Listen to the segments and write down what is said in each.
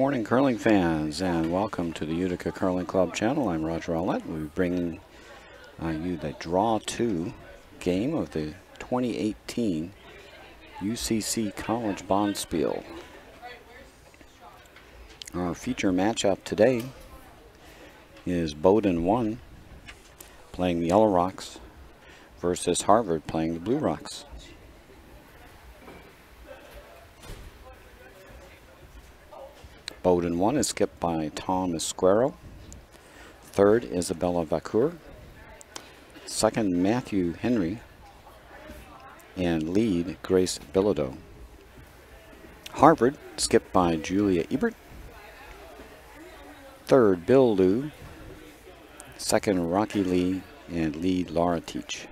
morning, curling fans, and welcome to the Utica Curling Club channel. I'm Roger Ollett. We're bringing you the Draw 2 game of the 2018 UCC College Bonspiel. Our feature matchup today is Bowdoin 1 playing the Yellow Rocks versus Harvard playing the Blue Rocks. Bowdoin 1 is skipped by Tom Esquero. Third, Isabella Vacour. Second, Matthew Henry. And lead, Grace Bilodeau. Harvard, skipped by Julia Ebert. Third, Bill Liu. Second, Rocky Lee. And lead, Laura Teach.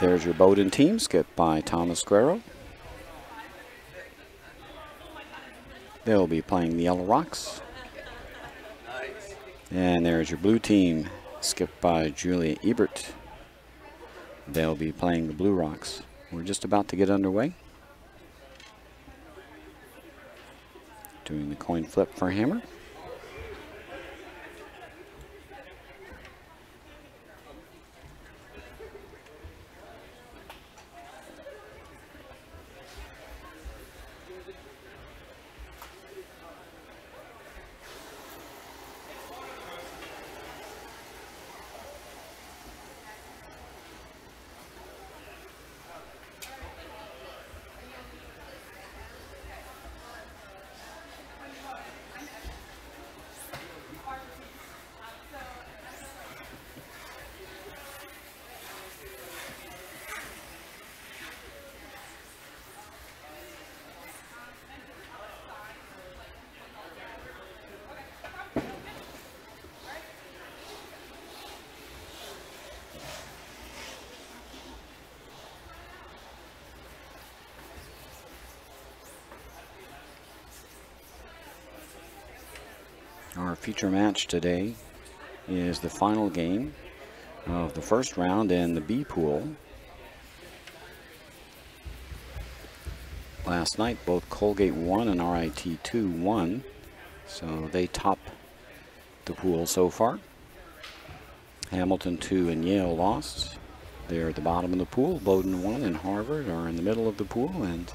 There's your Bowdoin team, skipped by Thomas Guerrero. They'll be playing the Yellow Rocks. And there's your blue team, skipped by Julia Ebert. They'll be playing the Blue Rocks. We're just about to get underway. Doing the coin flip for hammer. Our feature match today is the final game of the first round in the B pool. Last night, both Colgate won and RIT 2 won, so they top the pool so far. Hamilton 2 and Yale lost. They're at the bottom of the pool. Bowdoin 1 and Harvard are in the middle of the pool, and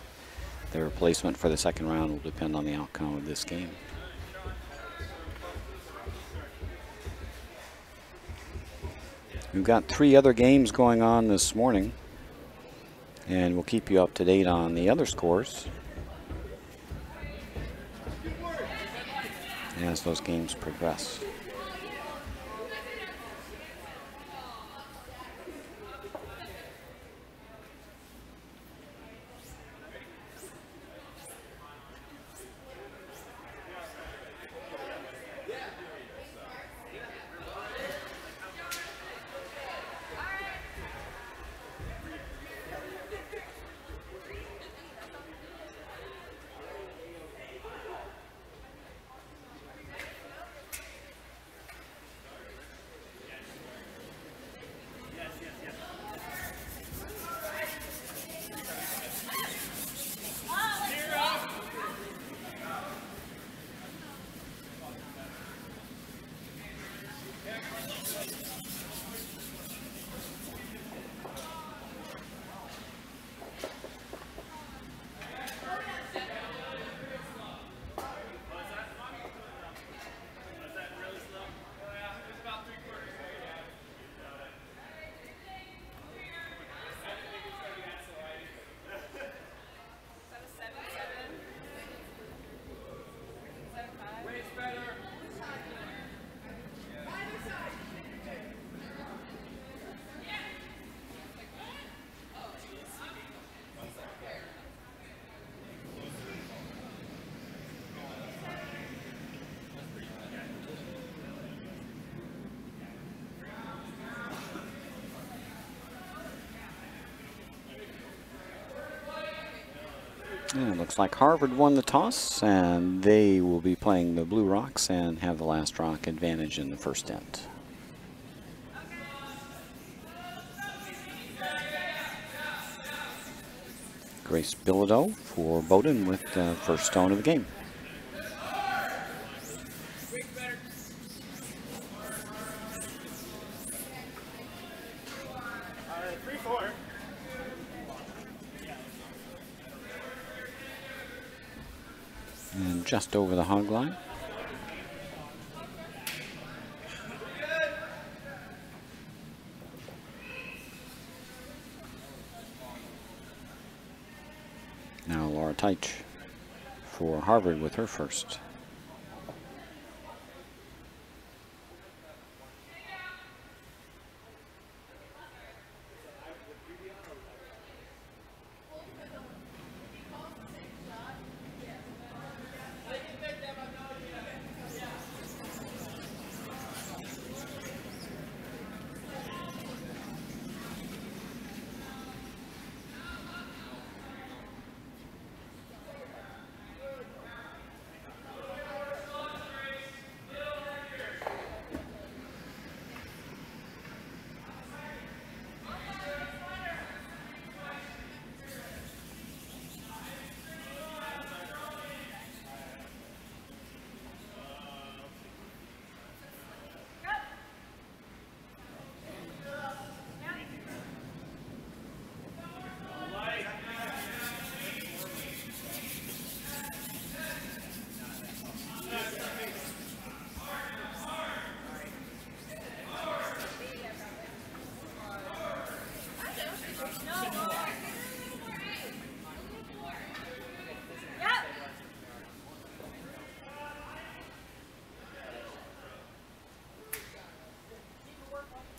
their placement for the second round will depend on the outcome of this game. We've got 3 other games going on this morning, and we'll keep you up to date on the other scores as those games progress. And it looks like Harvard won the toss, and they will be playing the Blue Rocks and have the last rock advantage in the first end. Grace Bilodeau for Bowdoin with the first stone of the game. And just over the hog line. Now Laura Teich for Harvard with her first.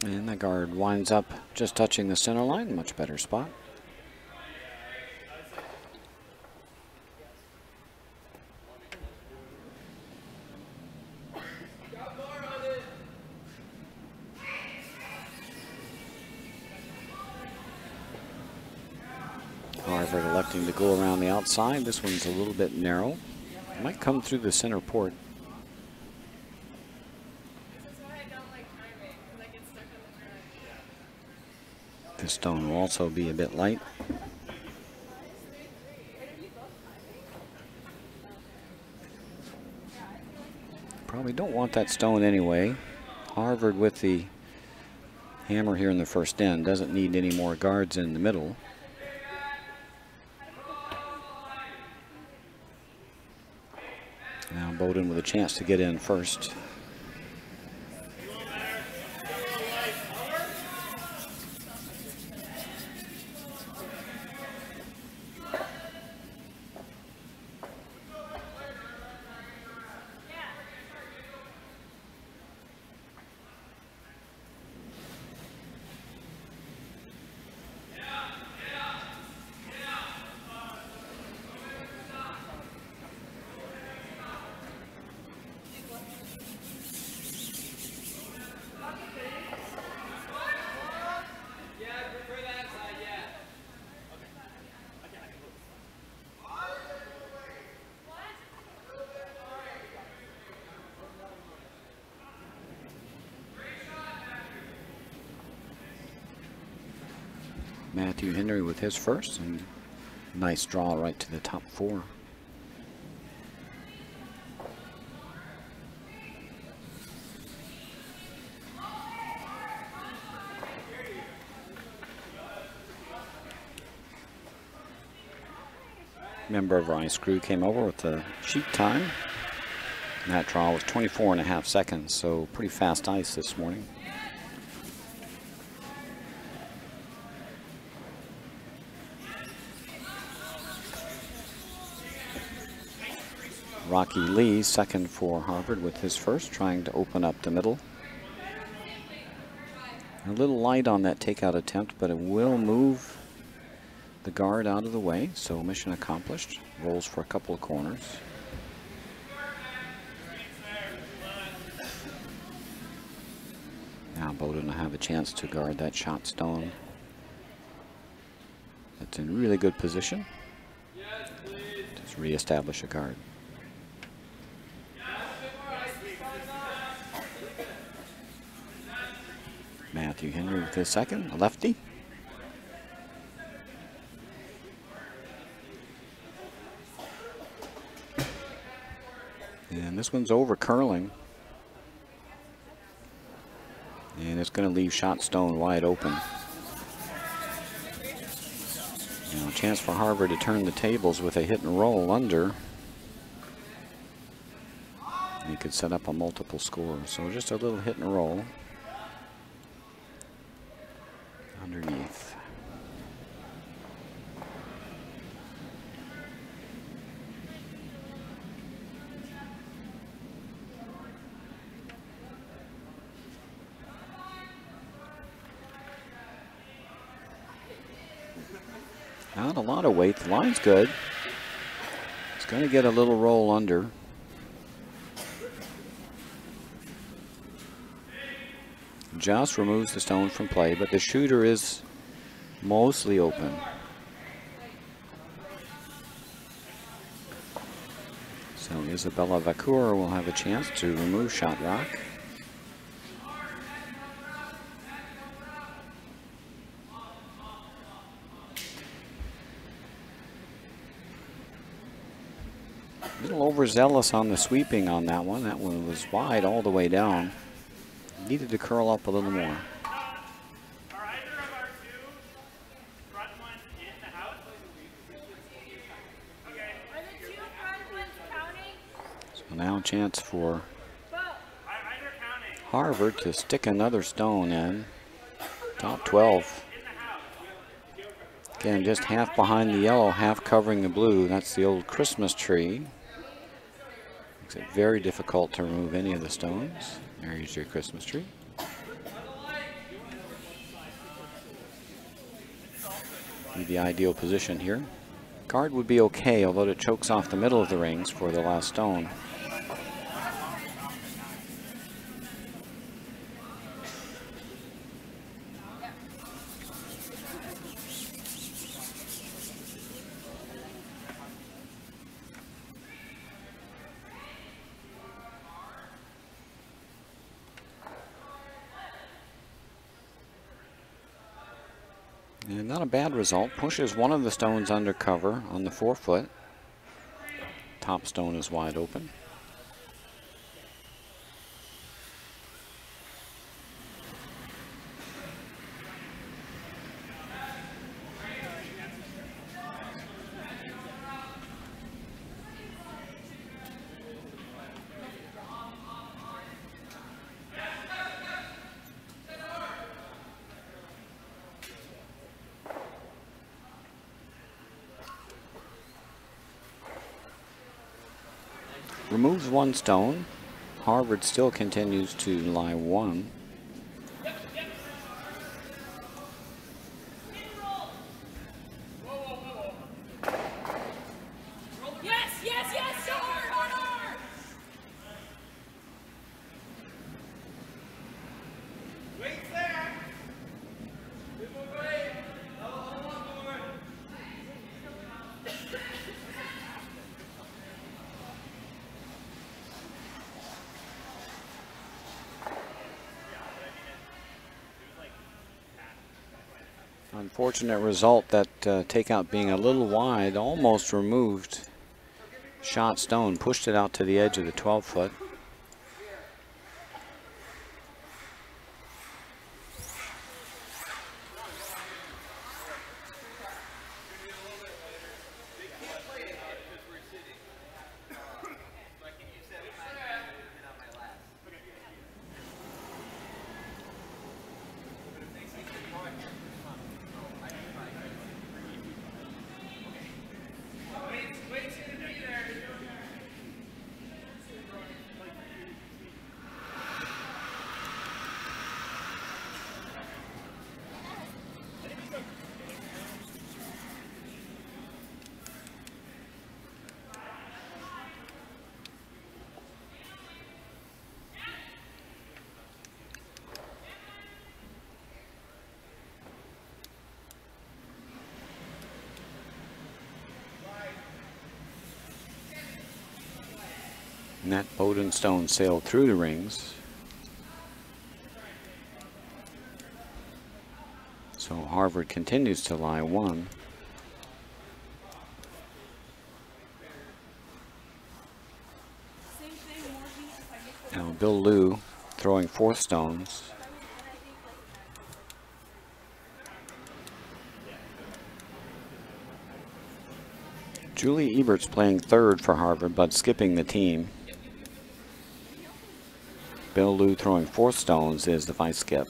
And the guard winds up just touching the center line, much better spot. Harvard electing to go around the outside. This one's a little bit narrow. Might come through the center port. This stone will also be a bit light. Probably don't want that stone anyway. Harvard with the hammer here in the first end doesn't need any more guards in the middle. Now Bowdoin with a chance to get in first. Matthew Henry with his first, and nice draw right to the top four. Member of our ice crew came over with the sheet time. And that draw was 24.5 seconds, so pretty fast ice this morning. Rocky Lee, second for Harvard with his first, trying to open up the middle. A little light on that takeout attempt, but it will move the guard out of the way, so mission accomplished. Rolls for a couple of corners. Now Bowdoin will have a chance to guard that shot stone. That's in really good position. Just reestablish a guard. Matthew Henry with his second, a lefty. And this one's over curling. And it's going to leave shot stone wide open. Now a chance for Harvard to turn the tables with a hit and roll under. You could set up a multiple score. So just a little hit and roll underneath. Not a lot of weight. The line's good. It's going to get a little roll under. Just removes the stone from play, but the shooter is mostly open. So Isabella Vacour will have a chance to remove shot rock. A little overzealous on the sweeping on that one. That one was wide all the way down. Needed to curl up a little more. So now a chance for Harvard to stick another stone in. Top 12. Again, just half behind the yellow, half covering the blue. That's the old Christmas tree. Makes it very difficult to remove any of the stones. There's your Christmas tree. Be the ideal position here. Guard would be okay, although it chokes off the middle of the rings for the last stone. And not a bad result. Pushes one of the stones under cover on the 4-foot. Top stone is wide open. Removes one stone. Harvard still continues to lie one. Unfortunate result, that takeout being a little wide, almost removed shot stone, pushed it out to the edge of the 12-foot. And that Bowden stone sailed through the rings. So Harvard continues to lie one. Same thing. Now Bill Liu throwing 4 stones. Julie Ebert's playing 3rd for Harvard, but skipping the team. Bill Liu throwing 4 stones is the vice skip.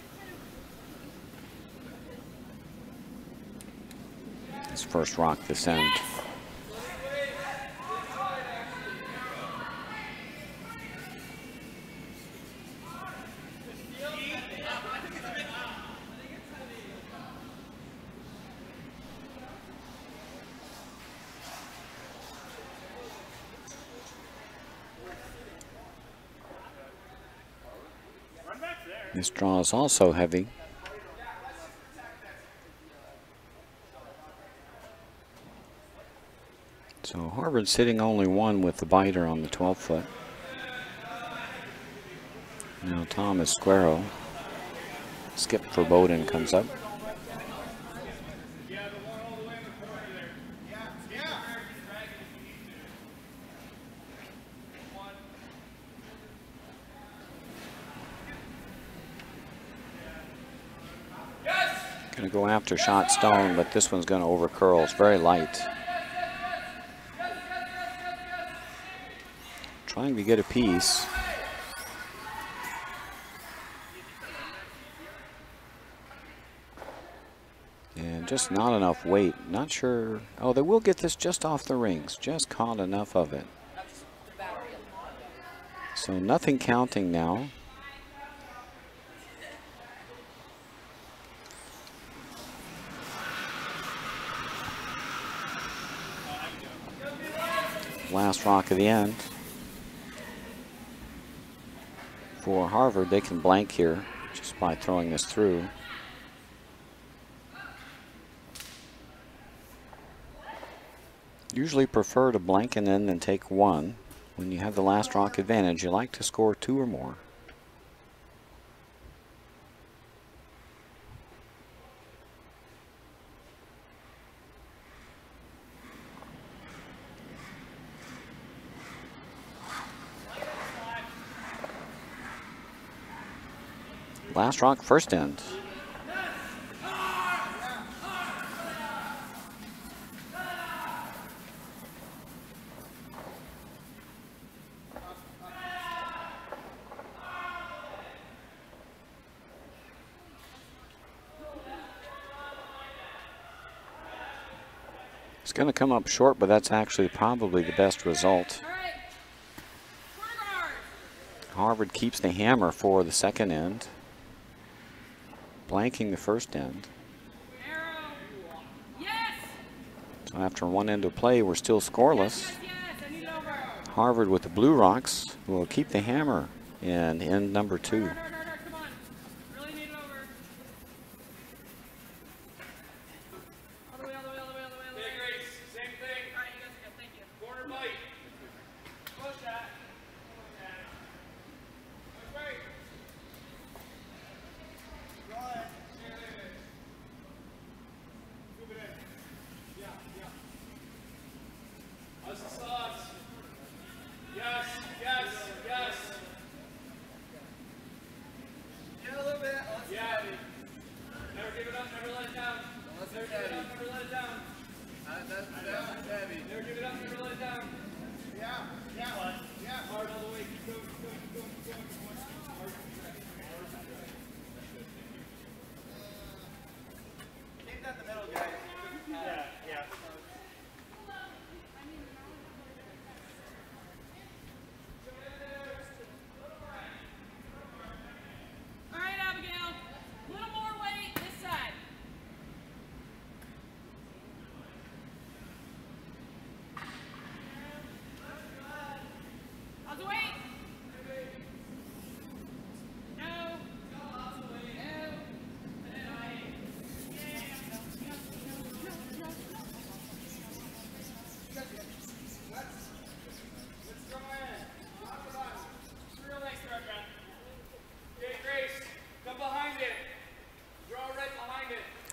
His first rock this end. This draw is also heavy. So Harvard sitting only 1 with the biter on the 12-foot. Now Thomas Squarrow. Skip for Bowden comes up. Going to go after shot stone, but this one's going to over curl. It's very light. Trying to get a piece. And just not enough weight. Not sure. Oh, they will get this just off the rings. Just caught enough of it. So nothing counting now. Last rock of the end. For Harvard, they can blank here just by throwing this through. Usually prefer to blank and then take 1. When you have the last rock advantage, you like to score 2 or more. Last rock, first end. It's going to come up short, but that's actually probably the best result. Harvard keeps the hammer for the second end, blanking the first end. So after 1 end of play, we're still scoreless. Harvard with the blue rocks will keep the hammer in end number 2.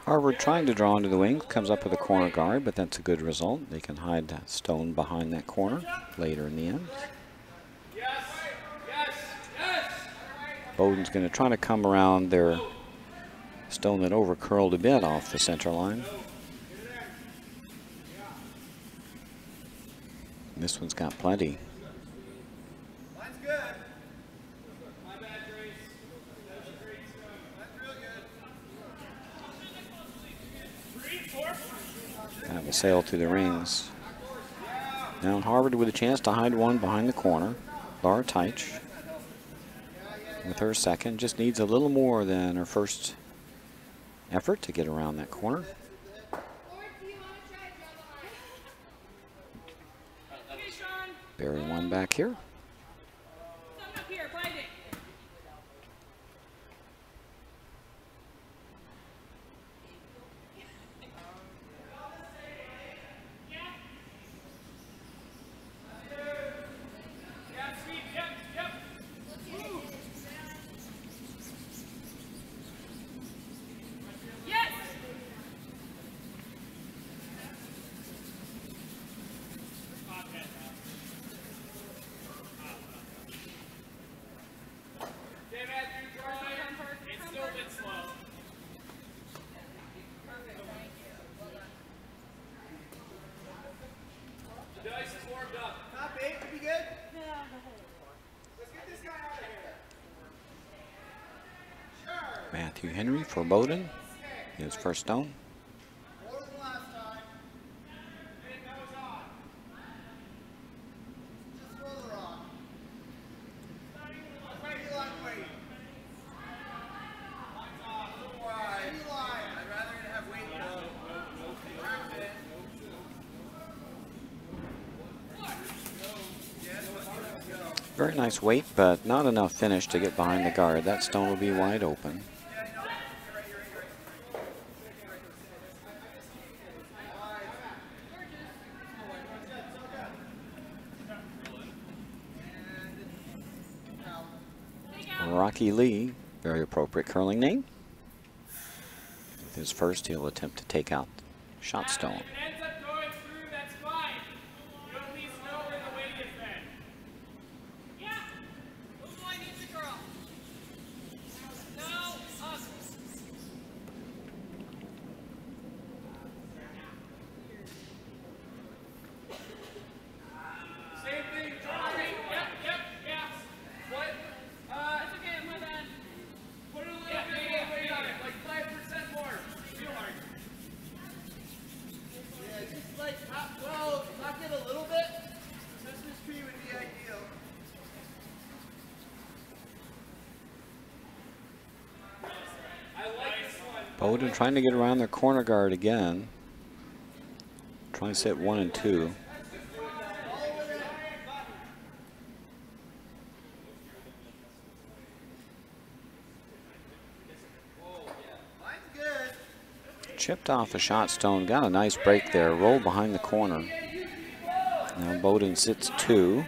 Harvard trying to draw into the wing, comes up with a corner guard, but that's a good result. They can hide that stone behind that corner later in the end. Bowden's going to try to come around their stone that over curled a bit off the center line. And this one's got plenty. Line's good. Kind of a sail through the rings. Now Harvard with a chance to hide one behind the corner. Laura Teich with her second. Just needs a little more than her first effort to get around that corner. Bury one back here. Matthew Henry for Bowden, his first stone. Very nice weight, but not enough finish to get behind the guard. That stone will be wide open. Rocky Lee, very appropriate curling name. With his first, he'll attempt to take out shot stone. Bowden trying to get around their corner guard again. Trying to sit 1 and 2. Chipped off a shot stone, got a nice break there, rolled behind the corner. Now Bowden sits 2,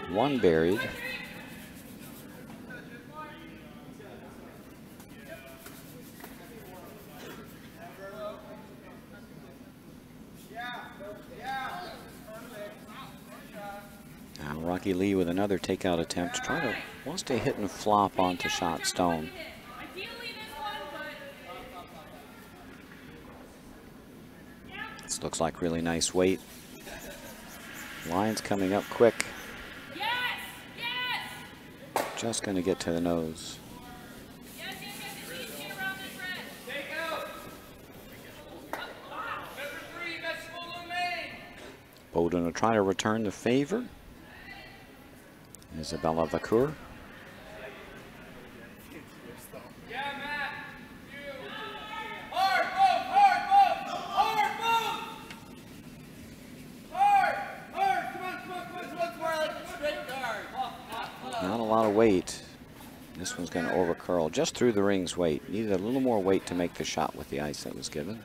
1 buried. Rocky Lee with another takeout attempt, wants to hit and flop onto shot stone. This looks like really nice weight. Line's coming up quick. Just going to get to the nose. Bowden will try to return the favor. Isabella Vacour. Not a lot of weight. This one's going to over curl just through the ring's weight. Needed a little more weight to make the shot with the ice that was given.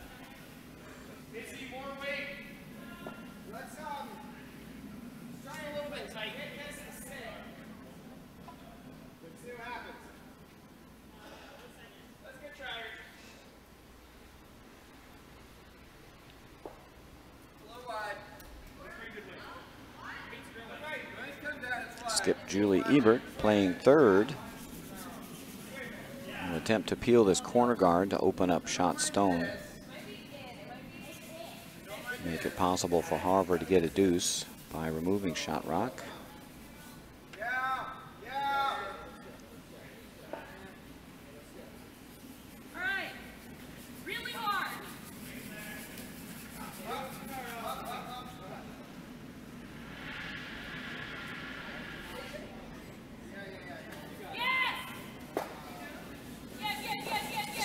Skip Julie Ebert playing third. attempt to peel this corner guard to open up shot stone. Make it possible for Harvard to get a deuce by removing shot rock.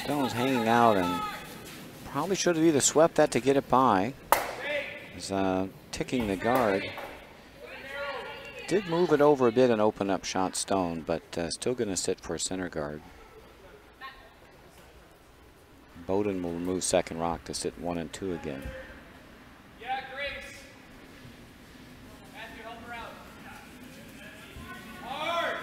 Stone's hanging out and probably should have either swept that to get it by. He's ticking the guard. Did move it over a bit and open up shot stone, but still going to sit for a center guard. Bowden will remove second rock to sit 1 and 2 again. Yeah, Grace. Matthew, help her out. Hard.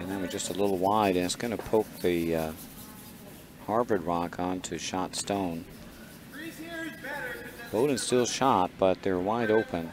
And then we're just a little wide, and it's going to poke the Harvard rock onto shot stone. Bowden still shot, but they're wide open.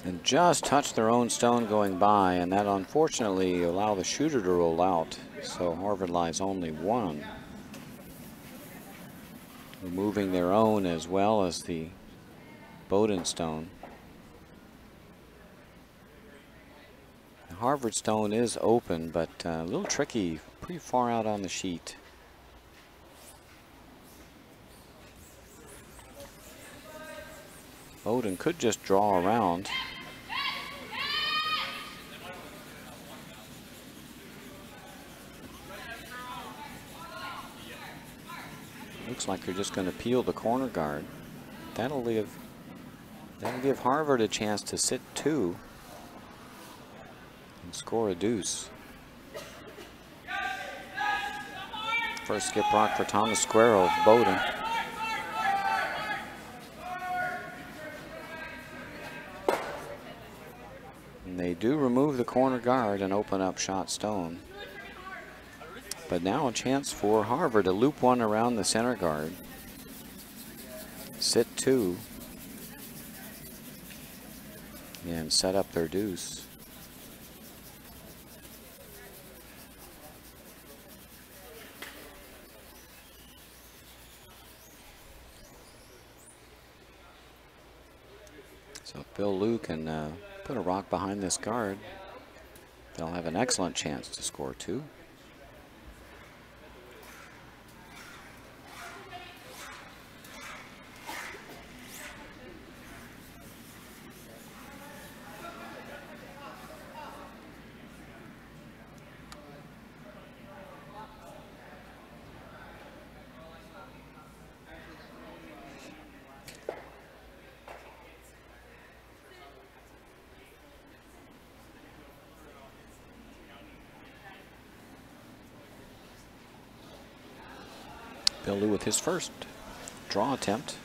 And just touched their own stone going by, and that unfortunately allowed the shooter to roll out. So Harvard lies only 1. Removing their own as well as the Bowden stone. The Harvard stone is open, but a little tricky, pretty far out on the sheet. Bowden could just draw around. Looks like they're just going to peel the corner guard. That'll give Harvard a chance to sit 2 and score a deuce. First skip rock for Thomas Squirrel, Bowden. And they do remove the corner guard and open up shot stone. But now a chance for Harvard to loop 1 around the center guard. Sit 2. And set up their deuce. So if Bill Liu can put a rock behind this guard, they'll have an excellent chance to score 2. Bill Liu with his first draw attempt.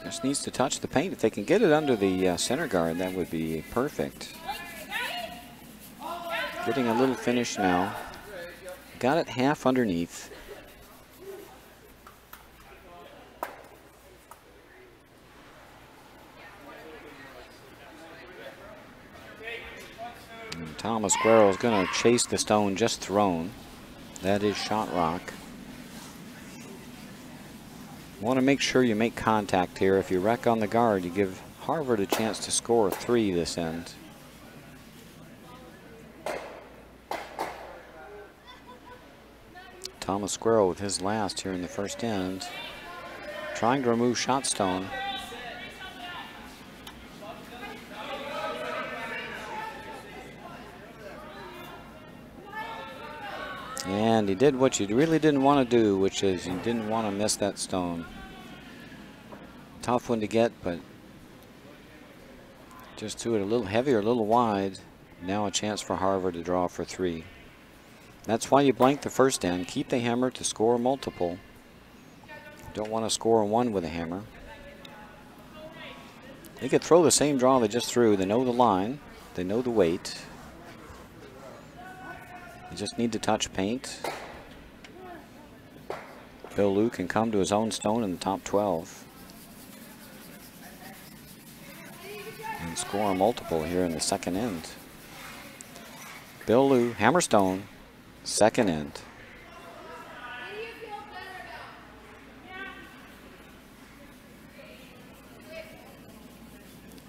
Just needs to touch the paint. If they can get it under the center guard, that would be perfect. Getting a little finish now. Got it half underneath. Thomas Guerrero is going to chase the stone just thrown. That is shot rock. Want to make sure you make contact here. If you wreck on the guard, you give Harvard a chance to score 3 this end. Thomas Squirrel with his last here in the first end. Trying to remove shot stone. And he did what you really didn't want to do, which is you didn't want to miss that stone. Tough one to get, but just threw it a little heavier, a little wide. Now a chance for Harvard to draw for 3. That's why you blank the first end. Keep the hammer to score multiple. Don't want to score 1 with a hammer. They could throw the same draw they just threw. They know the line. They know the weight. They just need to touch paint. Bill Liu can come to his own stone in the top 12. And score a multiple here in the second end. Bill Liu, hammer stone, second end.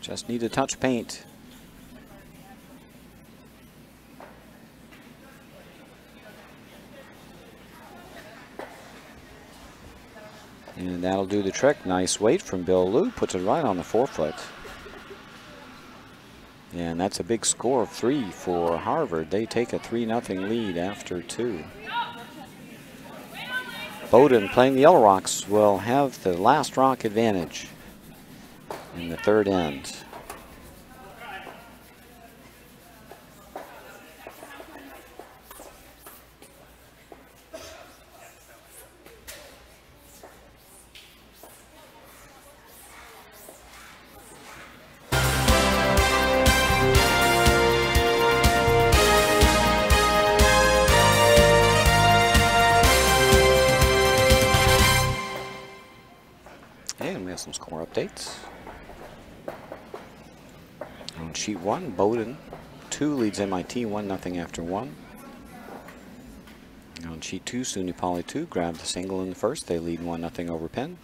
Just need to touch paint. And that'll do the trick. Nice weight from Bill Liu. Puts it right on the forefoot. And that's a big score of 3 for Harvard. They take a 3-0 lead after 2. Bowdoin, playing the Yellow Rocks, will have the last rock advantage in the third end. Some score updates. On sheet 1, Bowdoin 2 leads MIT 1-0 after 1. On sheet 2, SUNY Poly 2 grabbed the single in the first. They lead 1-0 over Penn.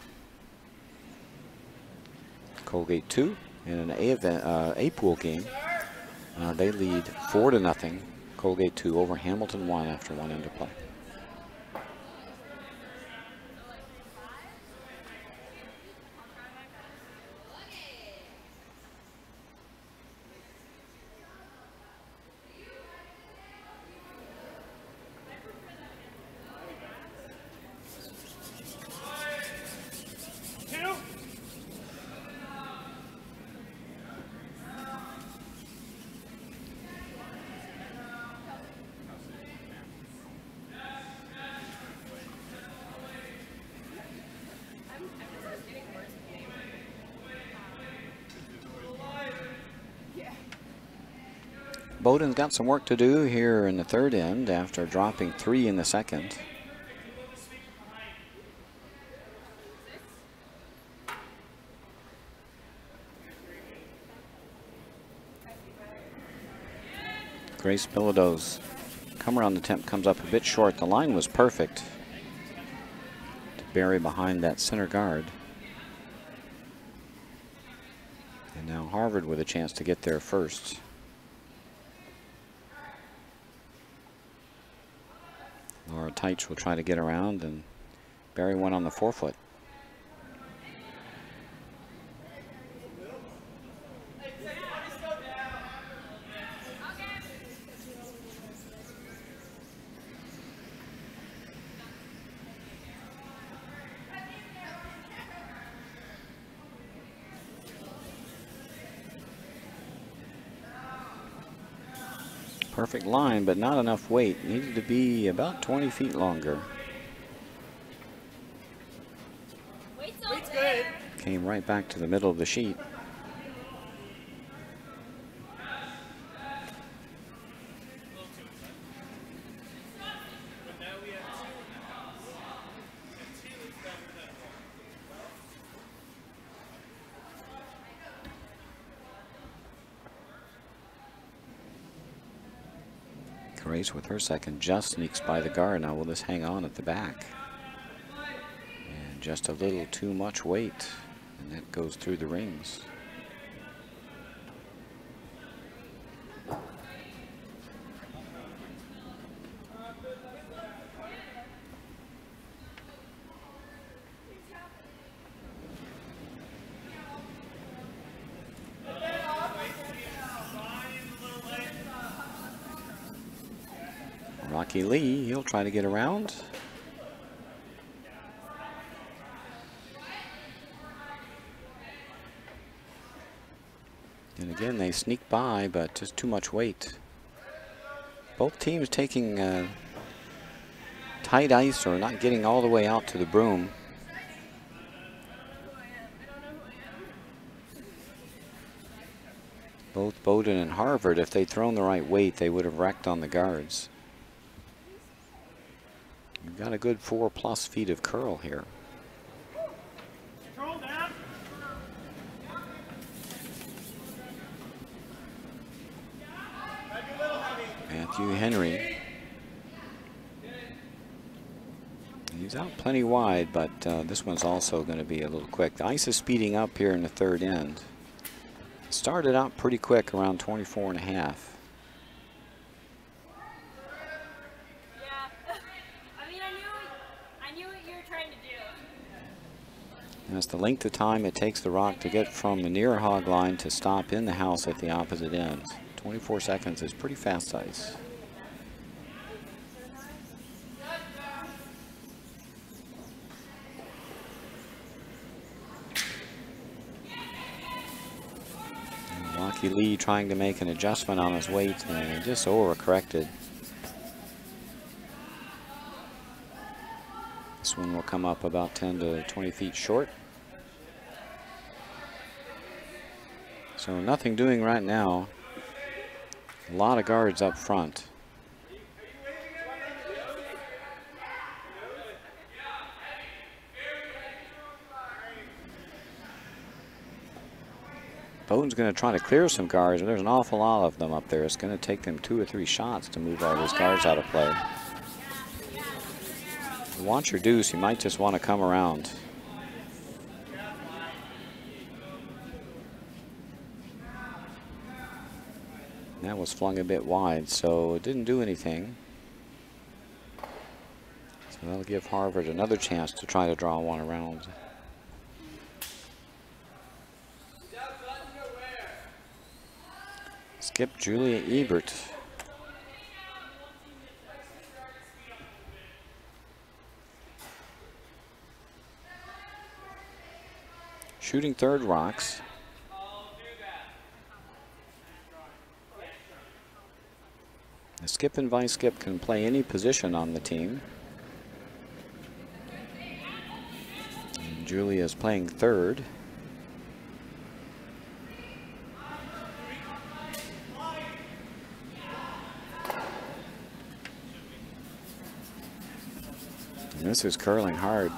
Colgate 2 in an A pool game. They lead 4-0. Colgate 2 over Hamilton 1 after 1 end of play. Bowdoin's got some work to do here in the third end after dropping 3 in the second. Grace Bilodeau's come around attempt comes up a bit short. The line was perfect to bury behind that center guard. And now Harvard with a chance to get there first. Laura Teich will try to get around and bury one on the forefoot. Perfect line, but not enough weight. Needed to be about 20 feet longer. Weight's good. Came right back to the middle of the sheet. Grace with her second just sneaks by the guard. Now will this hang on at the back? And just a little too much weight, and that goes through the rings. Rocky Lee, he'll try to get around. And again, they sneak by, but just too much weight. Both teams taking tight ice or not getting all the way out to the broom. Both Bowdoin and Harvard, if they'd thrown the right weight, they would have wrecked on the guards. You've got a good 4+ feet of curl here. Matthew Henry. He's out plenty wide, but this one's also going to be a little quick. The ice is speeding up here in the third end. Started out pretty quick, around 24.5. Yeah. I mean, I knew what you were trying to do. And that's the length of time it takes the rock to get from the near hog line to stop in the house at the opposite end. 24 seconds is pretty fast ice. Rocky Lee trying to make an adjustment on his weight and just overcorrected. This one will come up about 10 to 20 feet short. So nothing doing right now. A lot of guards up front. Bowdoin's going to try to clear some guards, and there's an awful lot of them up there. It's going to take them 2 or 3 shots to move all those guards out of play. If you want your deuce, you might just want to come around. That was flung a bit wide, so it didn't do anything. So that'll give Harvard another chance to try to draw one around. Skip Julia Ebert. Shooting third rocks. The skip and vice skip can play any position on the team. And Julia is playing third. And this is curling hard.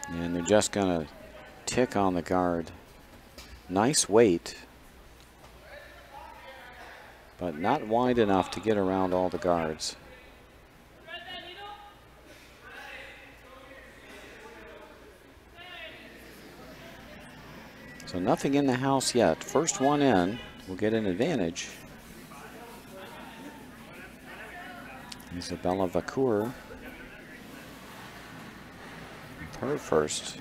And they're just going to tick on the guard. Nice weight, but not wide enough to get around all the guards. So nothing in the house yet. First one in will get an advantage. Isabella Vacour with her first.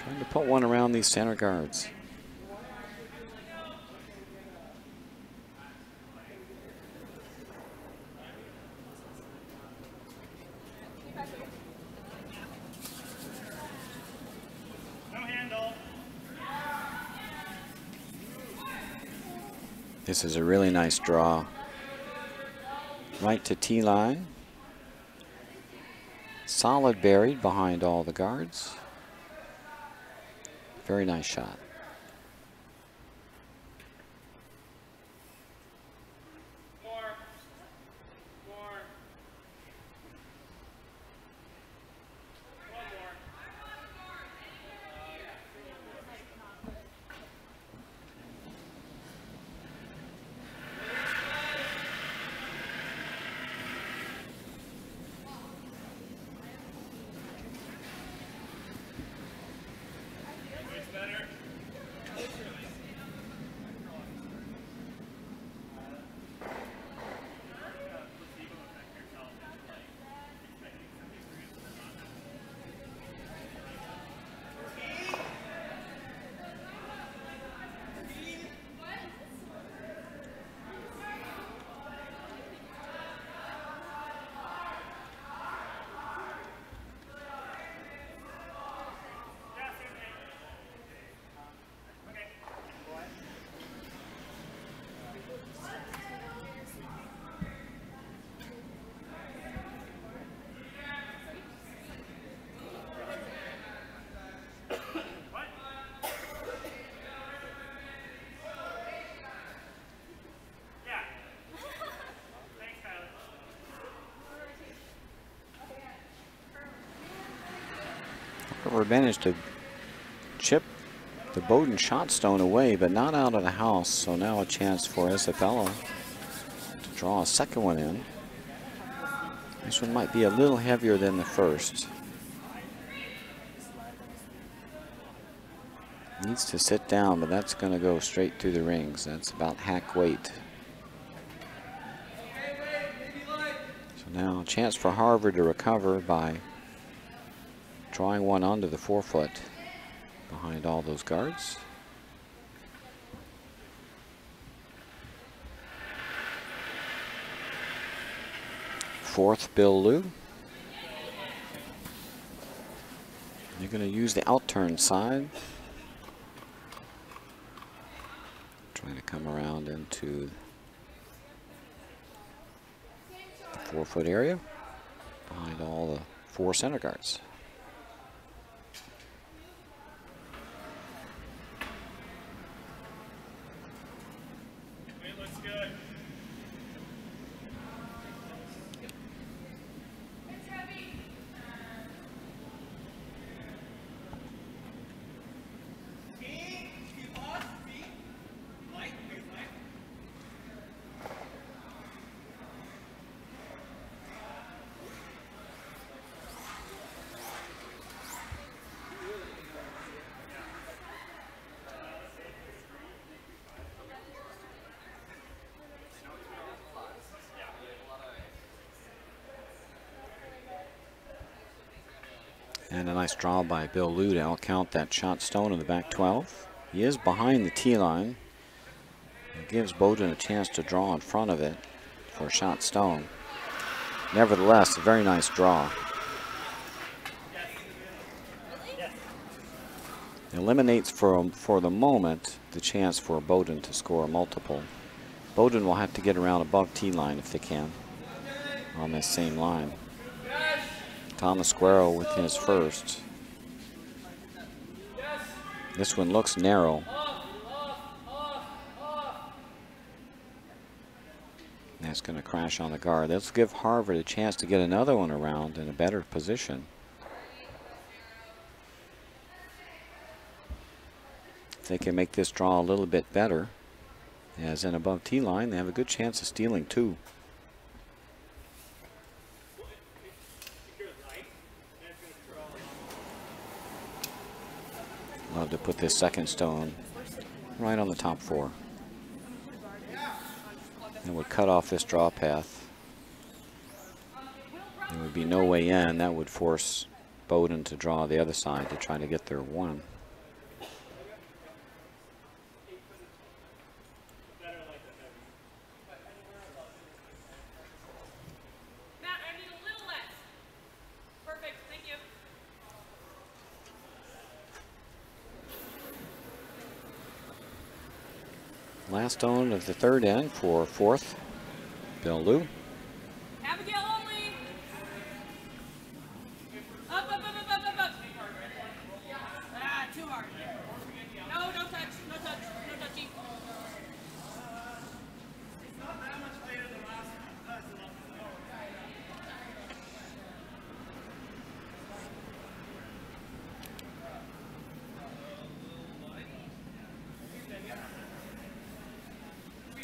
Trying to put one around these center guards. This is a really nice draw. Right to T-line. Solid buried behind all the guards. Very nice shot. Harvard managed to chip the Bowdoin shot stone away, but not out of the house. So now a chance for Isabella to draw a second one in. This one might be a little heavier than the first. Needs to sit down, but that's going to go straight through the rings. That's about hack weight. So now a chance for Harvard to recover by drawing one onto the 4-foot behind all those guards. Fourth, Bill Liu. You're going to use the out-turn side. Trying to come around into the 4-foot area behind all the 4 center guards. And a nice draw by Bill Liu to outcount that shot stone in the back 12. He is behind the tee line. It gives Bowdoin a chance to draw in front of it for a shot stone. Nevertheless, a very nice draw. Eliminates for the moment the chance for Bowdoin to score multiple. Bowdoin will have to get around above tee line if they can on this same line. Thomas Guerrero with his first. This one looks narrow. That's going to crash on the guard. Let's give Harvard a chance to get another one around in a better position. If they can make this draw a little bit better, as in above tee line, they have a good chance of stealing 2. Love to put this second stone right on the top 4. That would cut off this draw path. There would be no way in. That would force Bowdoin to draw the other side to try to get their 1. Last stone of the third end for fourth, Bill Liu. Abigail only. Up, up, up, up, up, up, up. Ah, too hard. No, no touch, no touch, no touchy. It's not that much later than last one.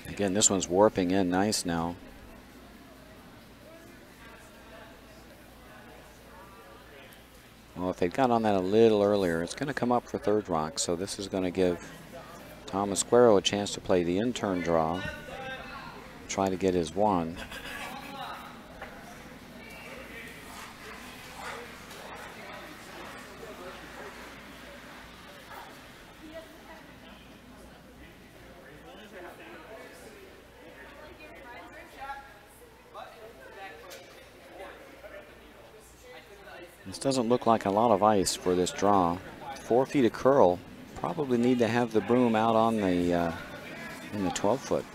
Again, this one's warping in nice now. Well, if they'd got on that a little earlier, it's going to come up for third rock. So this is going to give Thomas Guerrero a chance to play the in-turn draw, try to get his 1. This doesn't look like a lot of ice for this draw. 4 feet of curl. Probably need to have the broom out on the in the 12-foot.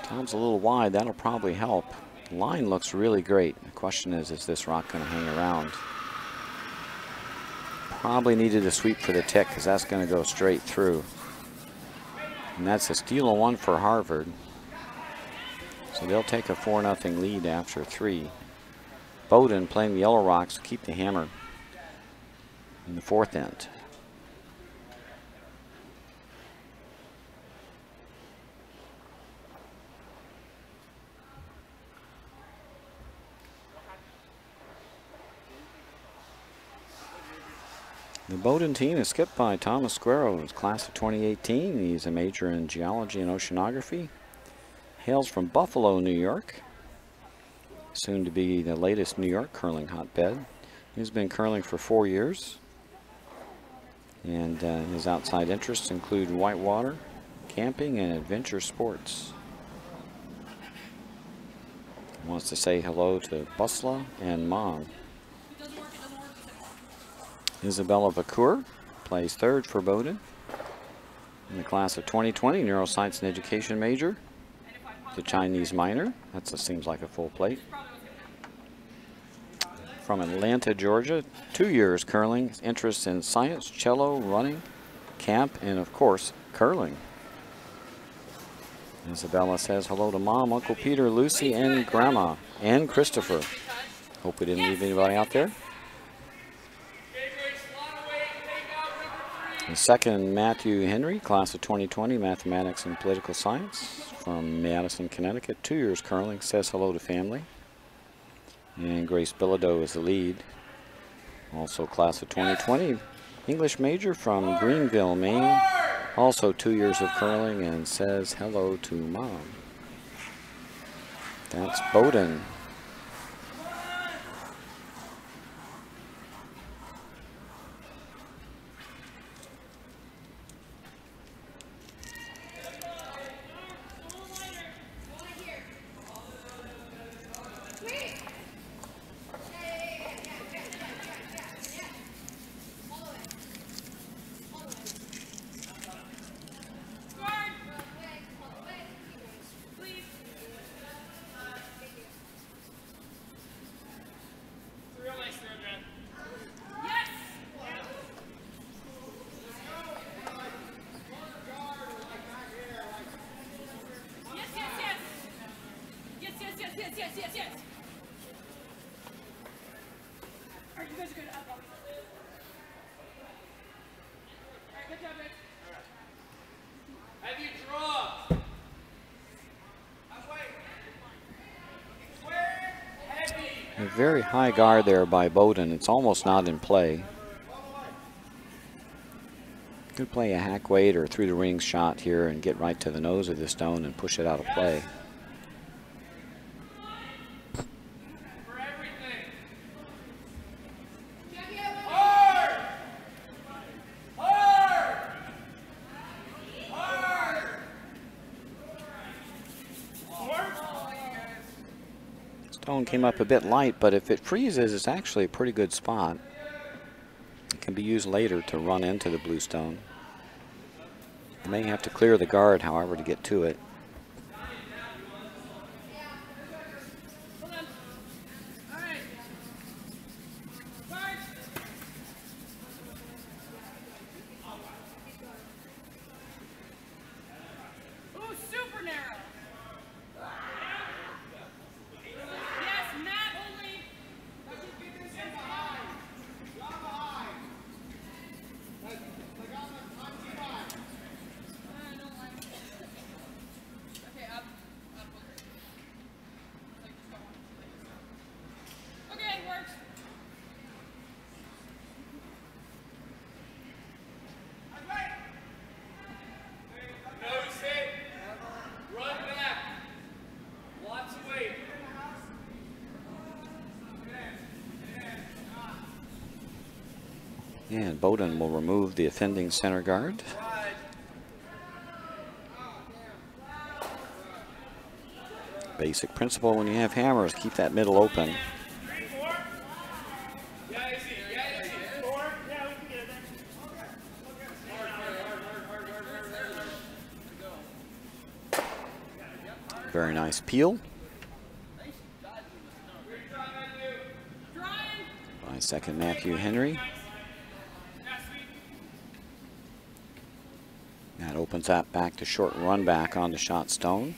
Tom's a little wide. That'll probably help. The line looks really great. The question is this rock going to hang around? Probably needed a sweep for the tick because that's going to go straight through. And that's a steal of 1 for Harvard. So they'll take a 4-0 lead after 3. Bowdoin playing the Yellow Rocks to keep the hammer in the fourth end. The Bowdoin team is skipped by Thomas Squero, who's class of 2018. He's a major in geology and oceanography. Hails from Buffalo, New York. Soon to be the latest New York curling hotbed. He's been curling for 4 years. And his outside interests include whitewater, camping, and adventure sports. He wants to say hello to Busla and Mom. Isabella Vacour plays third for Bowdoin. In the class of 2020, neuroscience and education major. The Chinese minor. That seems like a full plate. From Atlanta, Georgia, 2 years curling. Interests in science, cello, running, camp, and of course, curling. Isabella says hello to Mom, Uncle Peter, Lucy, and Grandma, and Christopher. Hope we didn't leave anybody out there. The second, Matthew Henry, class of 2020, mathematics and political science, from Madison, Connecticut, 2 years curling, says hello to family. And Grace Bilodeau is the lead. Also class of 2020, English major from Greenville, Maine, also 2 years of curling, and says hello to Mom. That's Bowdoin. A very high guard there by Bowdoin. It's almost not in play. Could play a hack weight or through the ring shot here and get right to the nose of the stone and push it out of play. Stone came up a bit light, but if it freezes, it's actually a pretty good spot. It can be used later to run into the blue stone. You may have to clear the guard, however, to get to it. And Bowdoin will remove the offending center guard. Basic principle when you have hammers, keep that middle open. Very nice peel. By second Matthew Henry. That opens that back to short run back on the shot stone.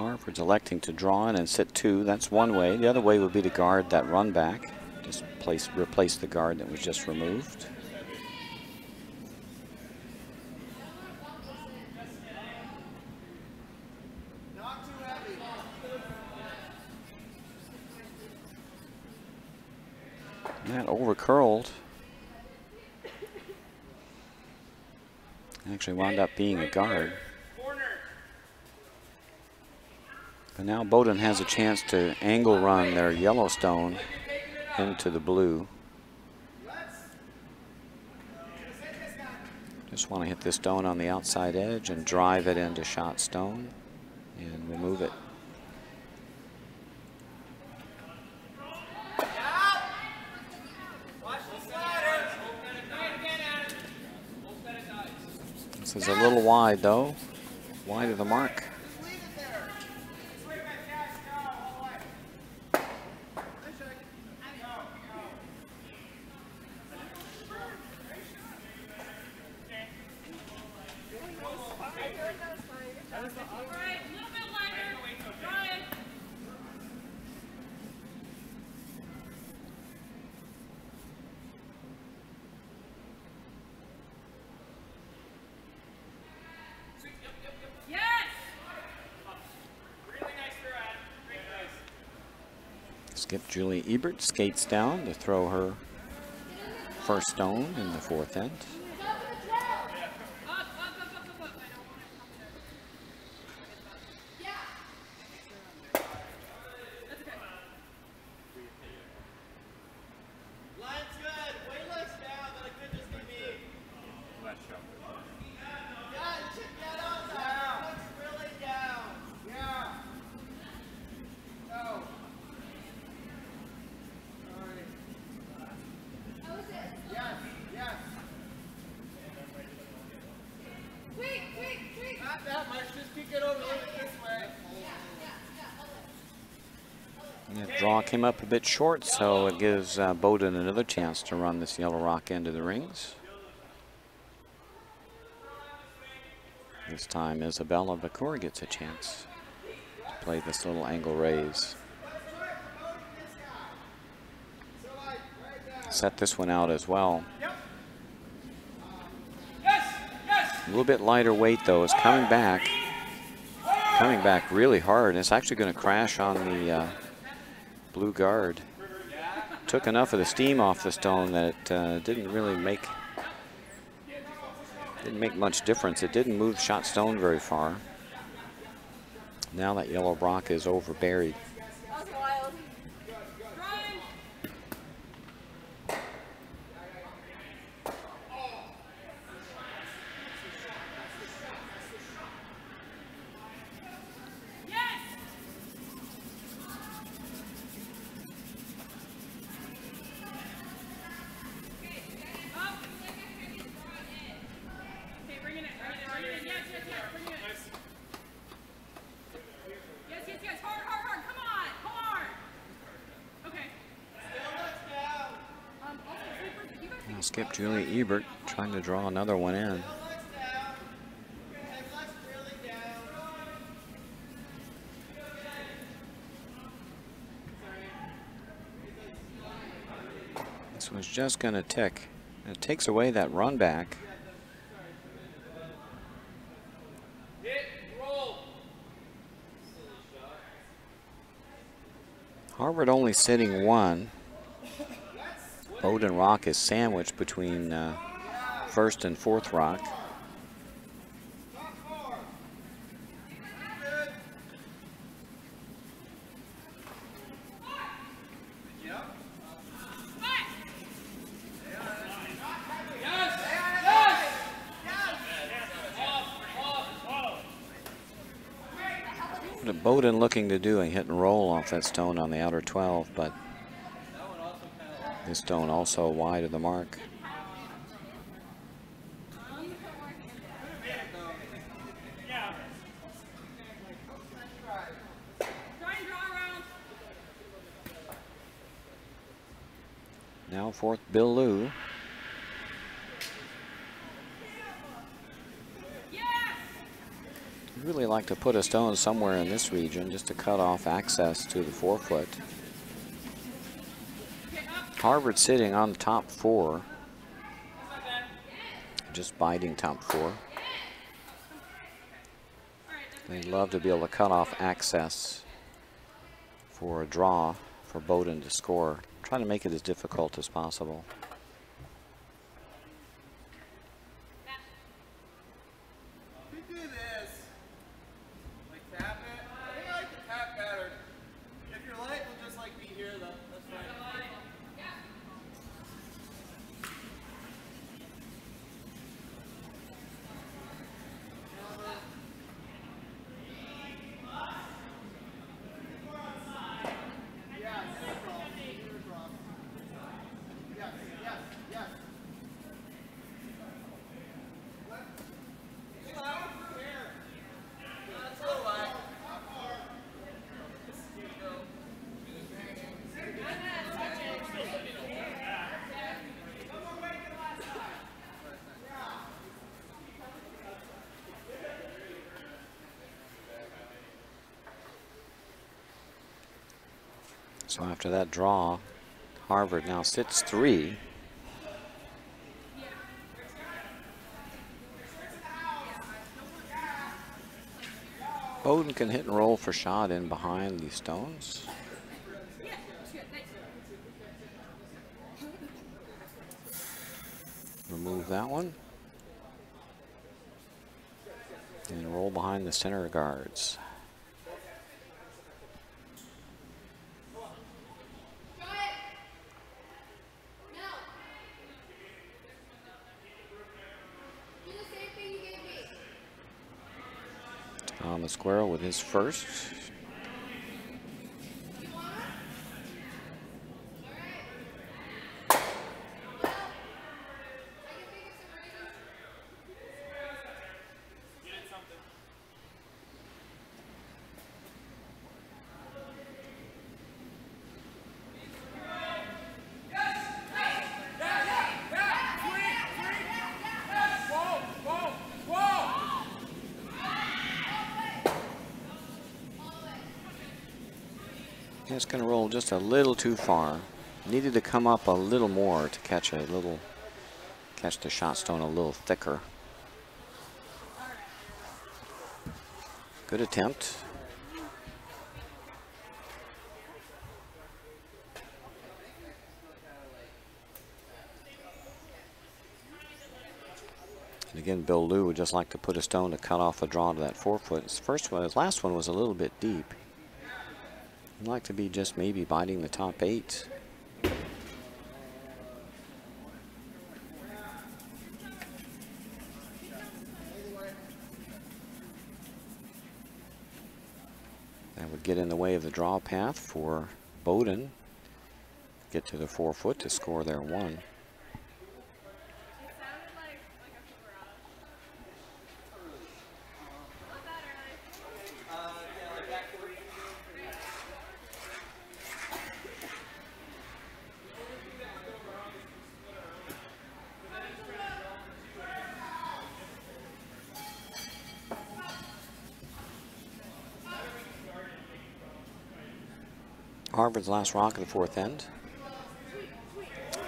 Harvard's electing to draw in and sit 2. That's one way. The other way would be to guard that run back. Just replace the guard that was just removed. That over curled. Actually wound up being a guard. But now Bowdoin has a chance to angle run their Yellowstone into the blue. Just want to hit this stone on the outside edge and drive it into shot stone and remove it. This is a little wide though, wide of the mark. Skip Julie Ebert skates down to throw her first stone in the 4th end. Draw came up a bit short, so it gives Bowdoin another chance to run this Yellow Rock into the rings. This time Isabella Bacour gets a chance to play this little angle raise. Set this one out as well. A little bit lighter weight though, is coming back really hard. It's actually going to crash on the blue guard. Took enough of the steam off the stone that it didn't really make much difference. It didn't move shot stone very far. Now that Yellow Rock is over buried. Skip Julie Ebert trying to draw another one in. This was just going to tick. It takes away that run back. Harvard only sitting 1. Bowdoin Rock is sandwiched between 1st and 4th rock. What Bowdoin looking to do a hit and roll off that stone on the outer 12, but this stone also wide of the mark. Now 4th Bill Liu. Really like to put a stone somewhere in this region just to cut off access to the 4-foot. Harvard sitting on top 4, just biting top 4. They'd love to be able to cut off access for a draw for Bowdoin to score. Trying to make it as difficult as possible. So after that draw, Harvard now sits 3. Bowdoin can hit and roll for shot in behind these stones. Remove that one. And roll behind the center guards. Tom the Squirrel with his first. It's going to roll just a little too far. Needed to come up a little more to catch the shot stone a little thicker. Good attempt. And again, Bill Liu would just like to put a stone to cut off a draw to that 4-foot. His last one was a little bit deep. I'd like to be just maybe biting the top 8. That would get in the way of the draw path for Bowdoin. Get to the 4-foot to score their 1. Harvard's last rock of the 4th end.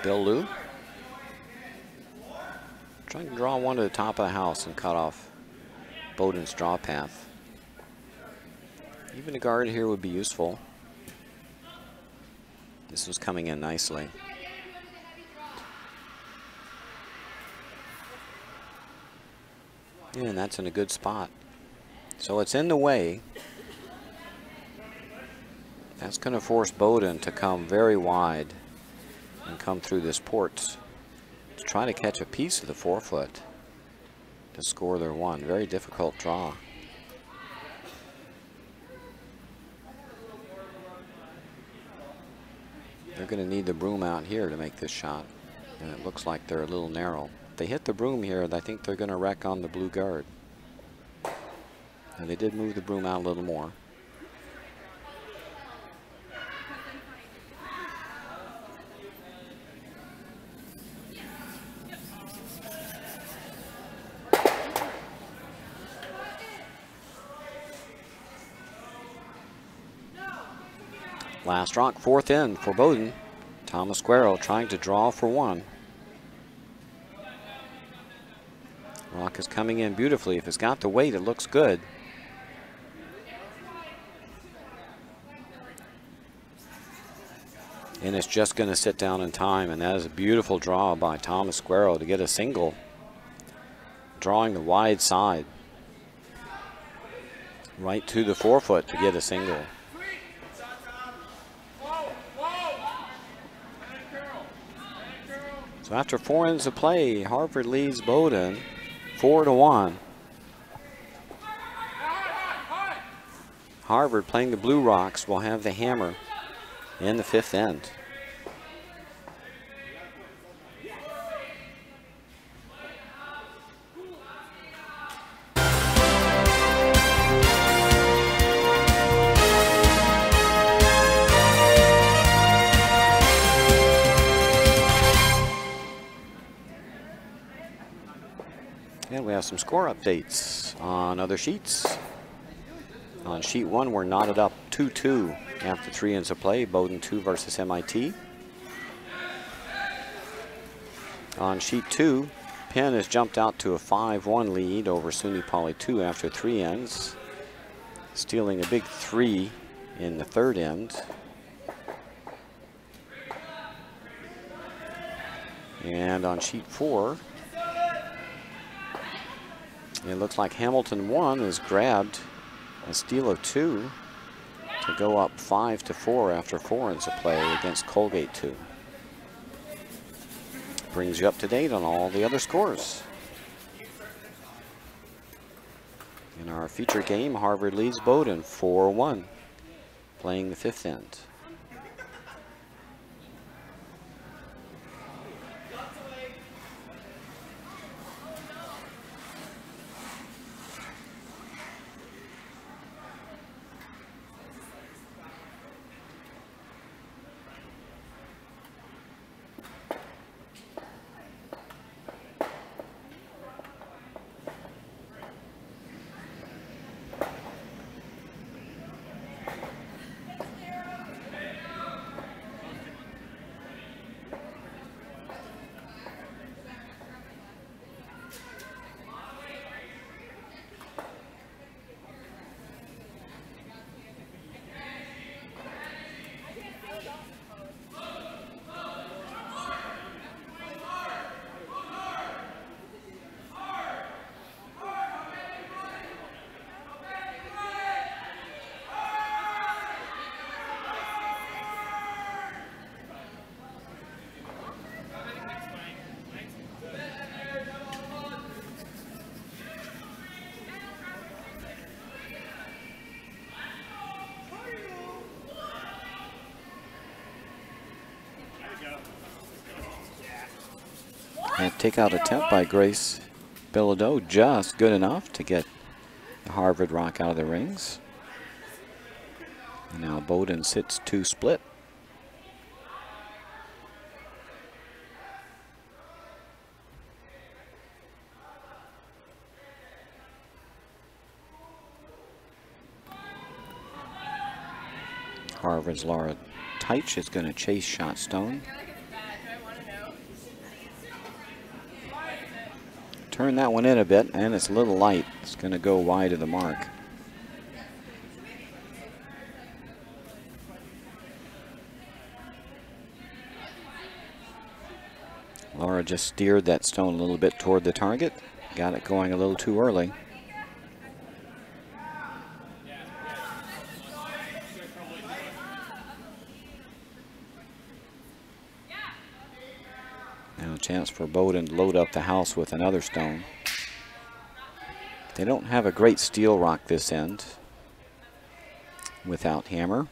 Bill Liu. Trying to draw one to the top of the house and cut off Bowdoin's draw path. Even a guard here would be useful. This was coming in nicely. And that's in a good spot. So it's in the way. That's going to force Bowdoin to come very wide and come through this port to try to catch a piece of the 4-foot to score their 1. Very difficult draw. They're going to need the broom out here to make this shot, and it looks like they're a little narrow. If they hit the broom here, I think they're going to wreck on the blue guard. And they did move the broom out a little more. Last rock, fourth end for Bowdoin. Thomas Guerrero trying to draw for one. Rock is coming in beautifully. If it's got the weight, it looks good. And it's just going to sit down in time, and that is a beautiful draw by Thomas Guerrero to get a single, drawing the wide side right to the forefoot to get a single. So after 4 ends of play, Harvard leads Bowdoin 4-1. Harvard, playing the Blue Rocks, will have the hammer in the 5th end. And we have some score updates on other sheets. On sheet 1, we're knotted up 2-2 after 3 ends of play. Bowdoin 2 versus MIT. On sheet 2, Penn has jumped out to a 5-1 lead over SUNY Poly 2 after 3 ends, stealing a big 3 in the 3rd end. And on sheet 4, it looks like Hamilton 1 has grabbed a steal of 2 to go up 5-4 after 4 ends of play against Colgate 2. Brings you up to date on all the other scores. In our feature game, Harvard leads Bowdoin 4-1, playing the 5th end. And takeout attempt by Grace Bilodeau, just good enough to get the Harvard Rock out of the rings. And now Bowdoin sits 2 split. Harvard's Laura Teich is going to chase shot stone. Turn that one in a bit, and it's a little light. It's going to go wide of the mark. Laura just steered that stone a little bit toward the target. Got it going a little too early. Now a chance for Bowdoin to load up the house with another stone. They don't have a great steel rock this end without hammer.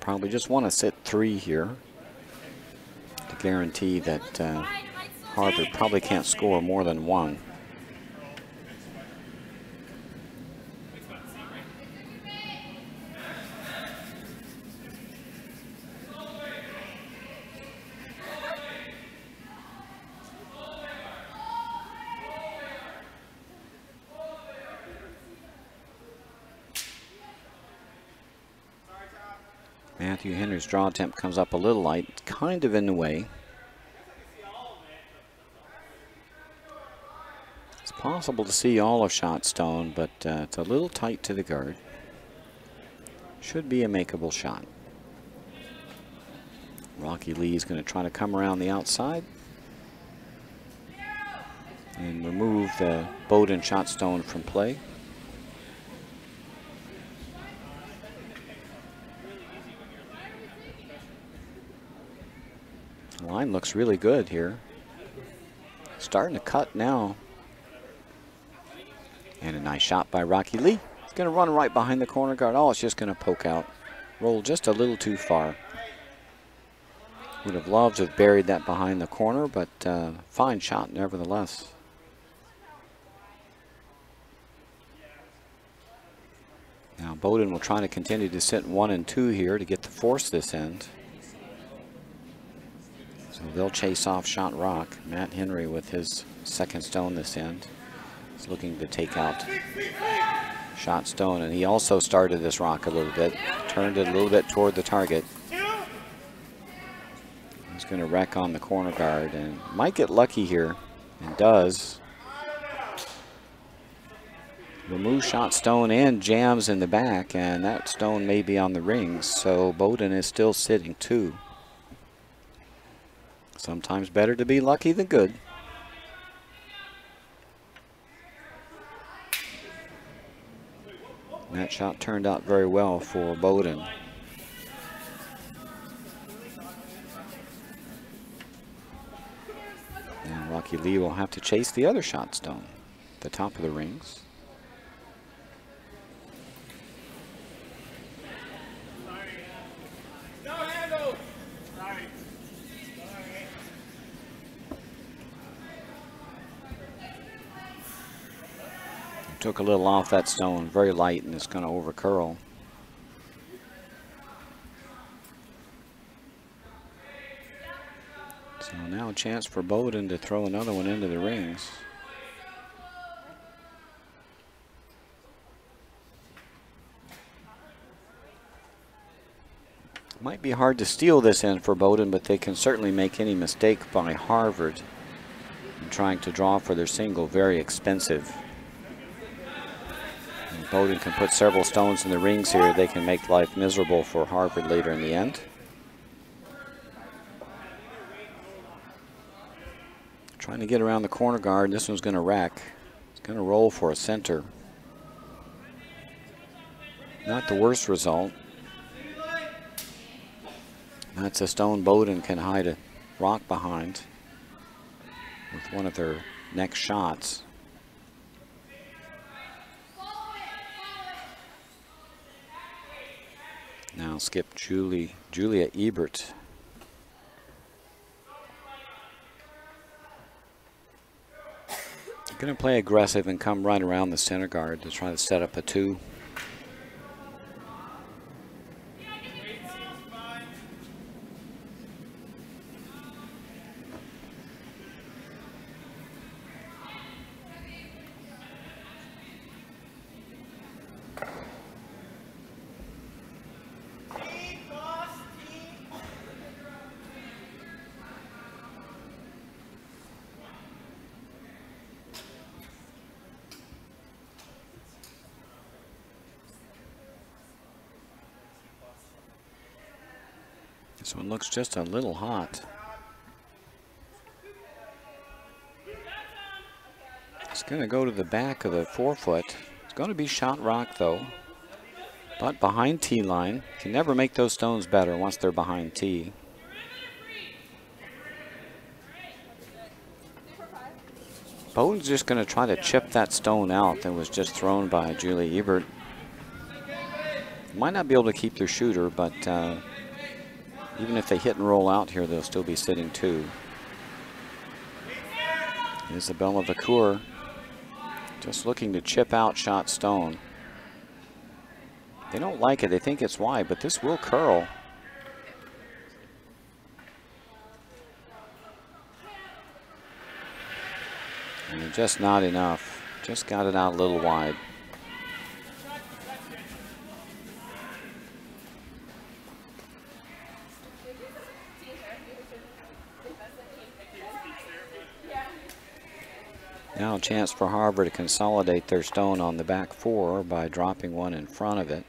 Probably just want to sit 3 here to guarantee that Harvard probably can't score more than 1. Matthew Henry's draw attempt comes up a little light. It's kind of in the way. It's possible to see all of shot stone, but it's a little tight to the guard. Should be a makeable shot. Rocky Lee is going to try to come around the outside and remove the Bowdoin shot stone from play. The line looks really good here. Starting to cut now. And a nice shot by Rocky Lee. He's going to run right behind the corner guard. Oh, it's just going to poke out. Roll just a little too far. Would have loved to have buried that behind the corner, but fine shot nevertheless. Now Bowdoin will try to continue to sit 1 and 2 here to get the force this end. So they'll chase off shot rock. Matt Henry with his second stone this end is looking to take out shot stone, and he also started this rock a little bit, turned it a little bit toward the target. He's going to wreck on the corner guard and might get lucky here, and does. Remove shot stone and jams in the back, and that stone may be on the rings, so Bowdoin is still sitting 2. Sometimes better to be lucky than good. And that shot turned out very well for Bowdoin. And Rocky Lee will have to chase the other shot stone, the top of the rings. Took a little off that stone, very light, and it's going to over curl. So now a chance for Bowdoin to throw another one into the rings. Might be hard to steal this end for Bowdoin, but they can certainly make any mistake by Harvard in trying to draw for their single. Very expensive. Bowdoin can put several stones in the rings here. They can make life miserable for Harvard later in the end. Trying to get around the corner guard. This one's going to rack. It's going to roll for a center. Not the worst result. That's a stone Bowdoin can hide a rock behind with one of their next shots. Now skip Julia Ebert. Going to play aggressive and come right around the center guard to try to set up a 2. This one looks just a little hot. It's going to go to the back of the 4-foot. It's going to be shot rock though, but behind tee line. Can never make those stones better once they're behind tee. Bowdoin's just going to try to chip that stone out that was just thrown by Julie Ebert. Might not be able to keep their shooter, but even if they hit and roll out here, they'll still be sitting 2. Isabella Vacour just looking to chip out shot stone. They don't like it. They think it's wide, but this will curl. And just not enough. Just got it out a little wide. Now a chance for Harvard to consolidate their stone on the back four by dropping one in front of it.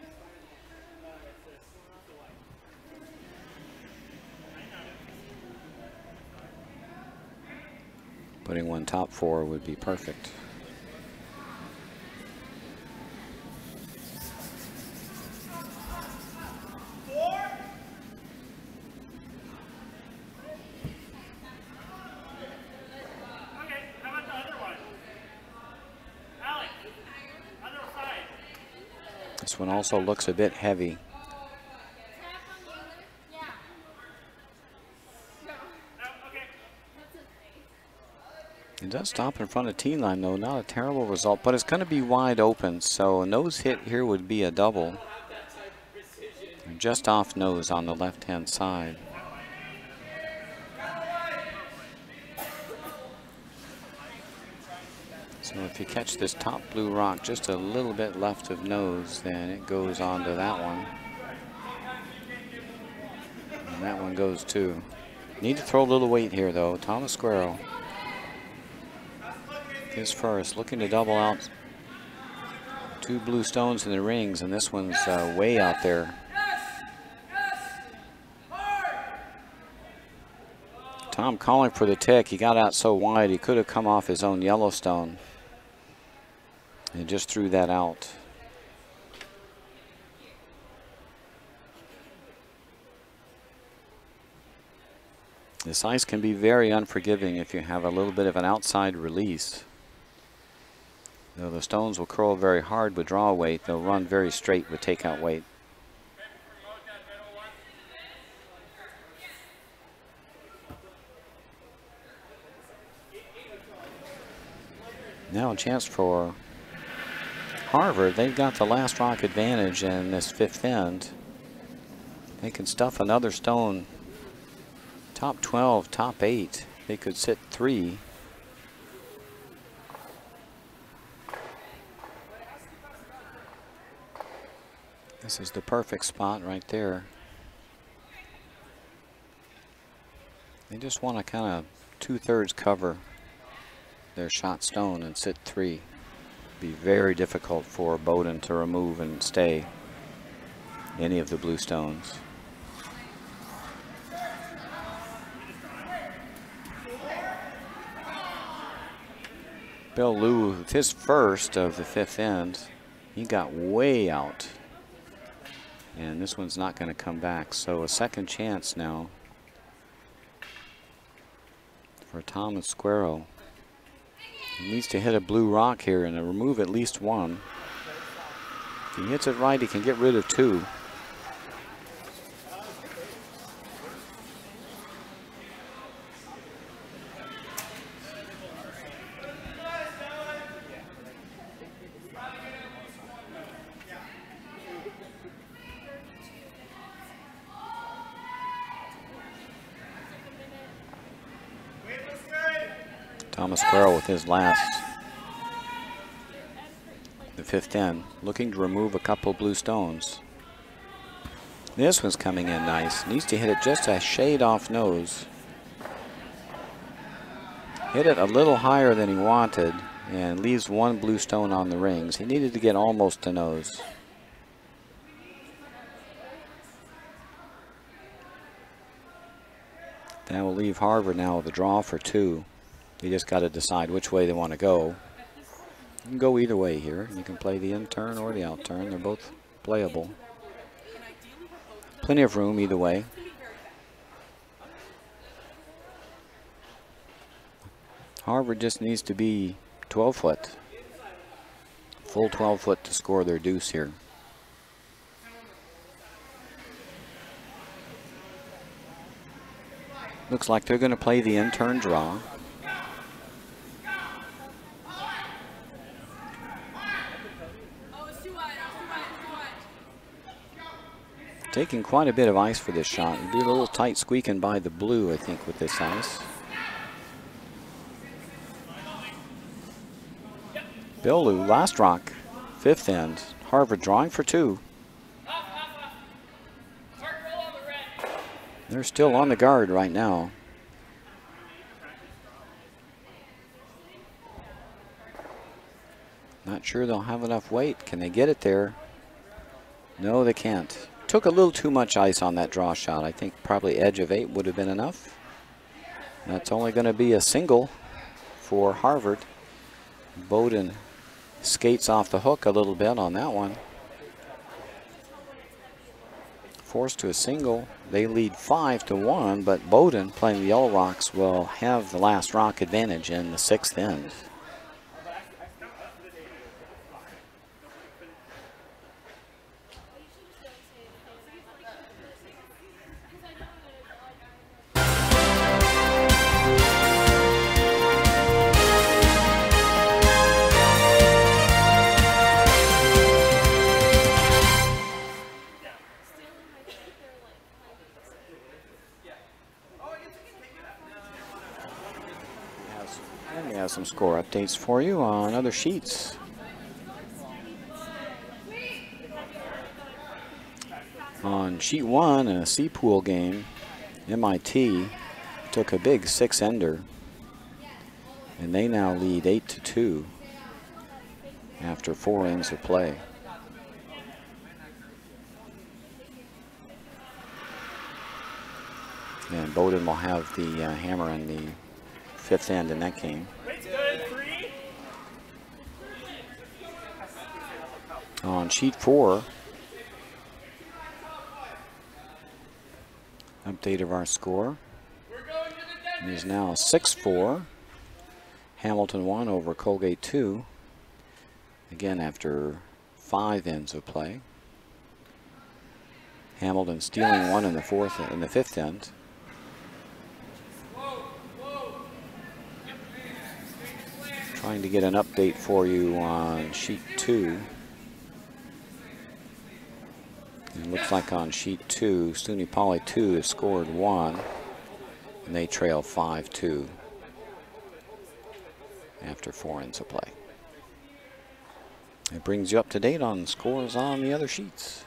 Putting one top four would be perfect. This one also looks a bit heavy. It does stop in front of tee line though, not a terrible result, but it's going to be wide open, so a nose hit here would be a double. Just off nose on the left-hand side. So if you catch this top blue rock just a little bit left of nose, then it goes on to that one. And that one goes too. Need to throw a little weight here though. Thomas Squirrel is first, looking to double out two blue stones in the rings, and this one's way out there. Tom calling for the tick. He got out so wide he could have come off his own Yellowstone and just threw that out. This ice can be very unforgiving if you have a little bit of an outside release. Though the stones will curl very hard with draw weight, they'll run very straight with takeout weight. Now a chance for Harvard. They've got the last rock advantage in this fifth end. They can stuff another stone. Top 12, top 8. They could sit 3. This is the perfect spot right there. They just want to kind of 2/3 cover their shot stone and sit 3. Be very difficult for Bowden to remove and stay any of the blue stones. Bill Liu, with his first of the fifth end, he got way out. And this one's not going to come back. So a second chance now for Thomas Squirrel. He needs to hit a blue rock here and remove at least one. If he hits it right, he can get rid of 2. Thomas Squirrel with his last, the fifth end, looking to remove a couple blue stones. This one's coming in nice. Needs to hit it just a shade off nose. Hit it a little higher than he wanted and leaves one blue stone on the rings. He needed to get almost to nose. That will leave Harvard now with a draw for 2. You just got to decide which way they want to go. You can go either way here. You can play the in turn or the out turn. They're both playable. Plenty of room either way. Harvard just needs to be 12 foot. Full 12 foot to score their deuce here. Looks like they're going to play the in turn draw. Taking quite a bit of ice for this shot. It'd be a little tight squeaking by the blue, I think, with this ice. Bill Liu, last rock, fifth end. Harvard drawing for 2. They're still on the guard right now. Not sure they'll have enough weight. Can they get it there? No, they can't. Took a little too much ice on that draw shot. I think probably edge of 8 would have been enough. That's only going to be a single for Harvard. Bowden skates off the hook a little bit on that one. Forced to a single. They lead 5-1, but Bowden, playing the Yellow Rocks, will have the last rock advantage in the 6th end. Some score updates for you on other sheets. On sheet 1, a C pool game, MIT took a big 6-ender, and they now lead 8-2 after 4 ends of play. And Bowden will have the hammer in the 5th end in that game. On sheet 4, update of our score. It is now 6-4. Hamilton 1 over Colgate 2. Again, after 5 ends of play. Hamilton stealing 1 in the 5th end. Trying to get an update for you on sheet 2. It looks like on sheet 2, SUNY Poly 2 has scored 1, and they trail 5-2 after 4 ends of play. It brings you up to date on scores on the other sheets.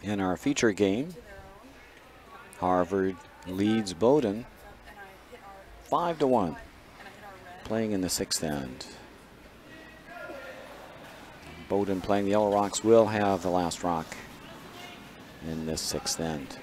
In our feature game, Harvard leads Bowden 5-1, playing in the 6th end. Bowden, playing the Yellow Rocks, will have the last rock in this 6th end.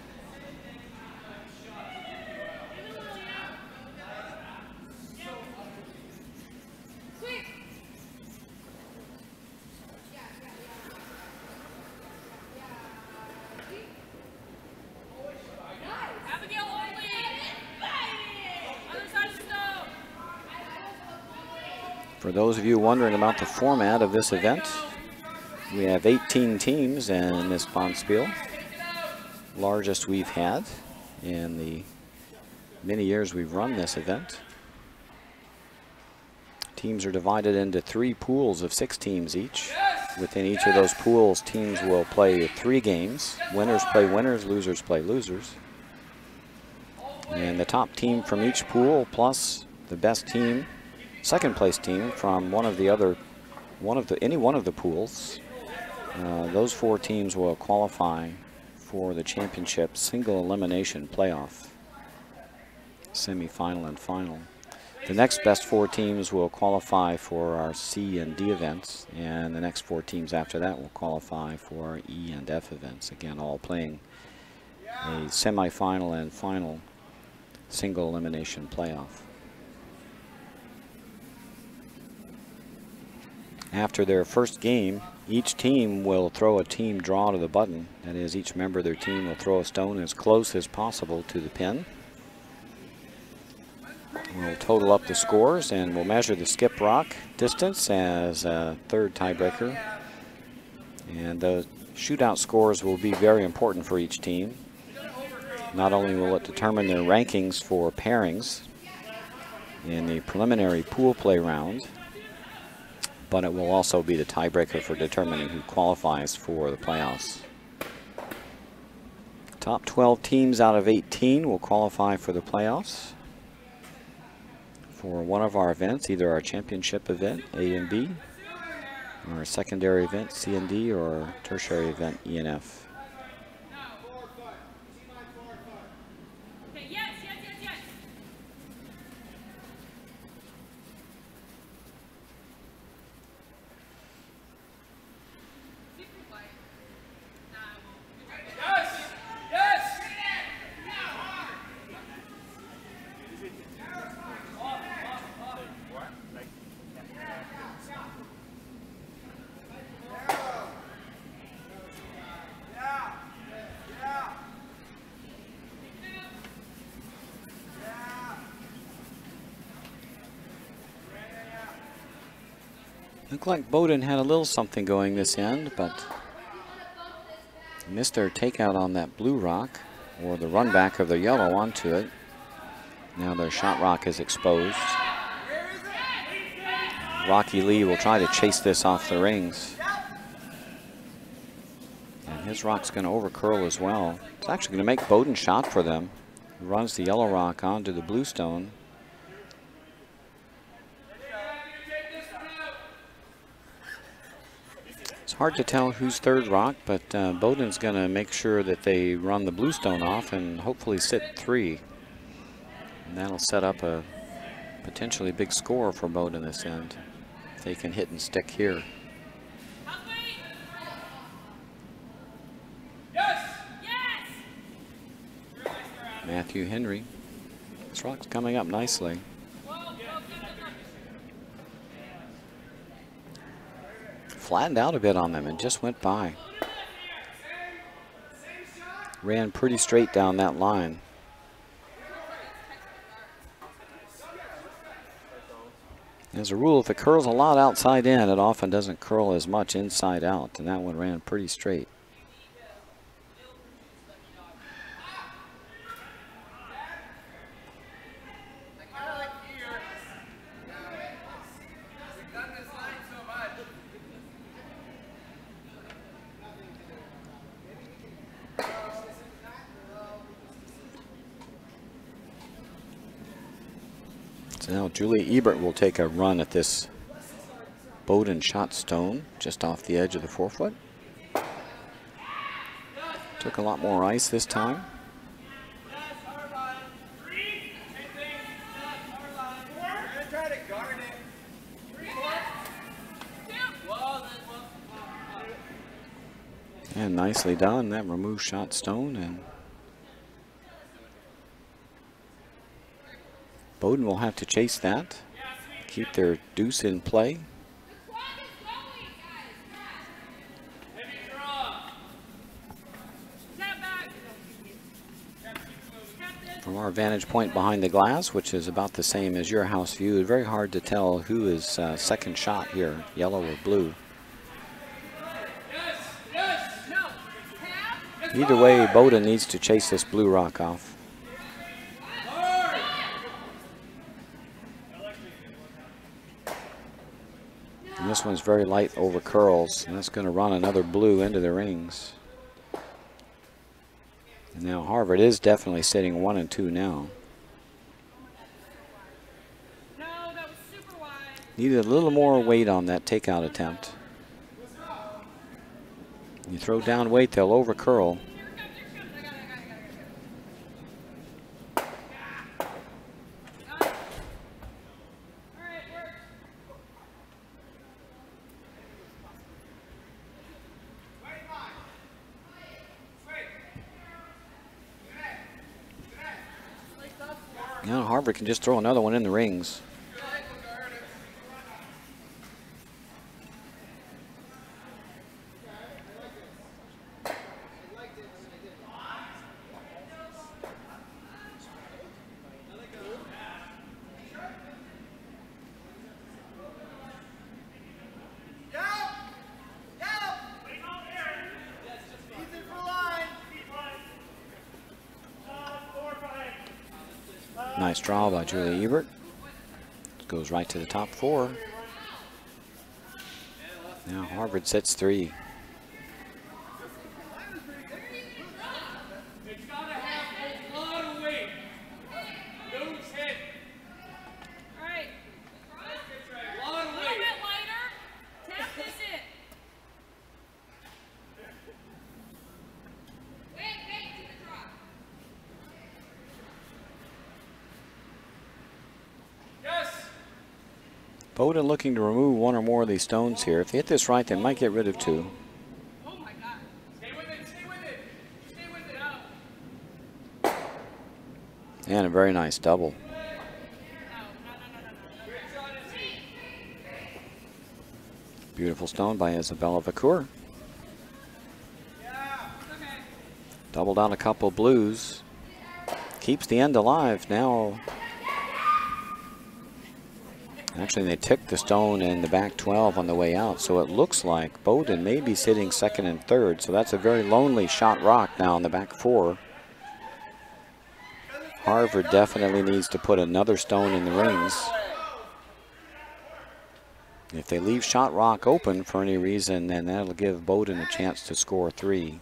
For those of you wondering about the format of this event, we have 18 teams in this Bonspiel, largest we've had in the many years we've run this event. Teams are divided into 3 pools of 6 teams each. Within each of those pools, teams will play 3 games. Winners play winners, losers play losers. And the top team from each pool plus the best team, second place team from any one of the pools, those 4 teams will qualify for the championship single elimination playoff, semifinal and final. The next best 4 teams will qualify for our C and D events, and the next 4 teams after that will qualify for our E and F events, again all playing a semifinal and final single elimination playoff. After their first game, each team will throw a team draw to the button. That is, each member of their team will throw a stone as close as possible to the pin. We'll total up the scores and we'll measure the skip rock distance as a 3rd tiebreaker. And the shootout scores will be very important for each team. Not only will it determine their rankings for pairings in the preliminary pool play round, but it will also be the tiebreaker for determining who qualifies for the playoffs. Top 12 teams out of 18 will qualify for the playoffs for one of our events, either our championship event, A and B, or our secondary event, C and D, or our tertiary event, E and F. Looked like Bowdoin had a little something going this end, but missed their takeout on that blue rock, or the run back of the yellow onto it. Now their shot rock is exposed. Rocky Lee will try to chase this off the rings. And his rock's going to overcurl as well. It's actually going to make Bowdoin shot for them. He runs the yellow rock onto the blue stone. It's hard to tell who's third rock, but Bowdoin's going to make sure that they run the blue stone off and hopefully sit 3. And that'll set up a potentially big score for Bowdoin this end, if they can hit and stick here. Matthew Henry. This rock's coming up nicely. Flattened out a bit on them and just went by. Ran pretty straight down that line. As a rule, if it curls a lot outside in, it often doesn't curl as much inside out, and that one ran pretty straight. So now Julie Ebert will take a run at this Bowdoin shot stone just off the edge of the 4-foot. Took a lot more ice this time. And nicely done. That removes shot stone, and Bowdoin will have to chase that, keep their deuce in play. From our vantage point behind the glass, which is about the same as your house view, it's very hard to tell who is second shot here, yellow or blue. Either way, Bowdoin needs to chase this blue rock off. And this one's very light over curls, and that's going to run another blue into the rings. And now Harvard is definitely sitting 1 and 2 now. Needed a little more weight on that takeout attempt. You throw down weight, they'll over curl. Now Harvard can just throw another one in the rings. Nice draw by Julie Ebert. Goes right to the top 4. Now Harvard sets 3. Bowdoin looking to remove 1 or more of these stones here. If they hit this right, they might get rid of 2. Oh my God. Stay with it, stay with it. Stay with it. And a very nice double. Beautiful stone by Isabella Vacour. Doubled out a couple blues. Keeps the end alive now. Actually, they ticked the stone in the back 12 on the way out, so it looks like Bowden may be sitting second and third, so that's a very lonely shot rock now in the back 4. Harvard definitely needs to put another stone in the rings. If they leave shot rock open for any reason, then that'll give Bowden a chance to score 3.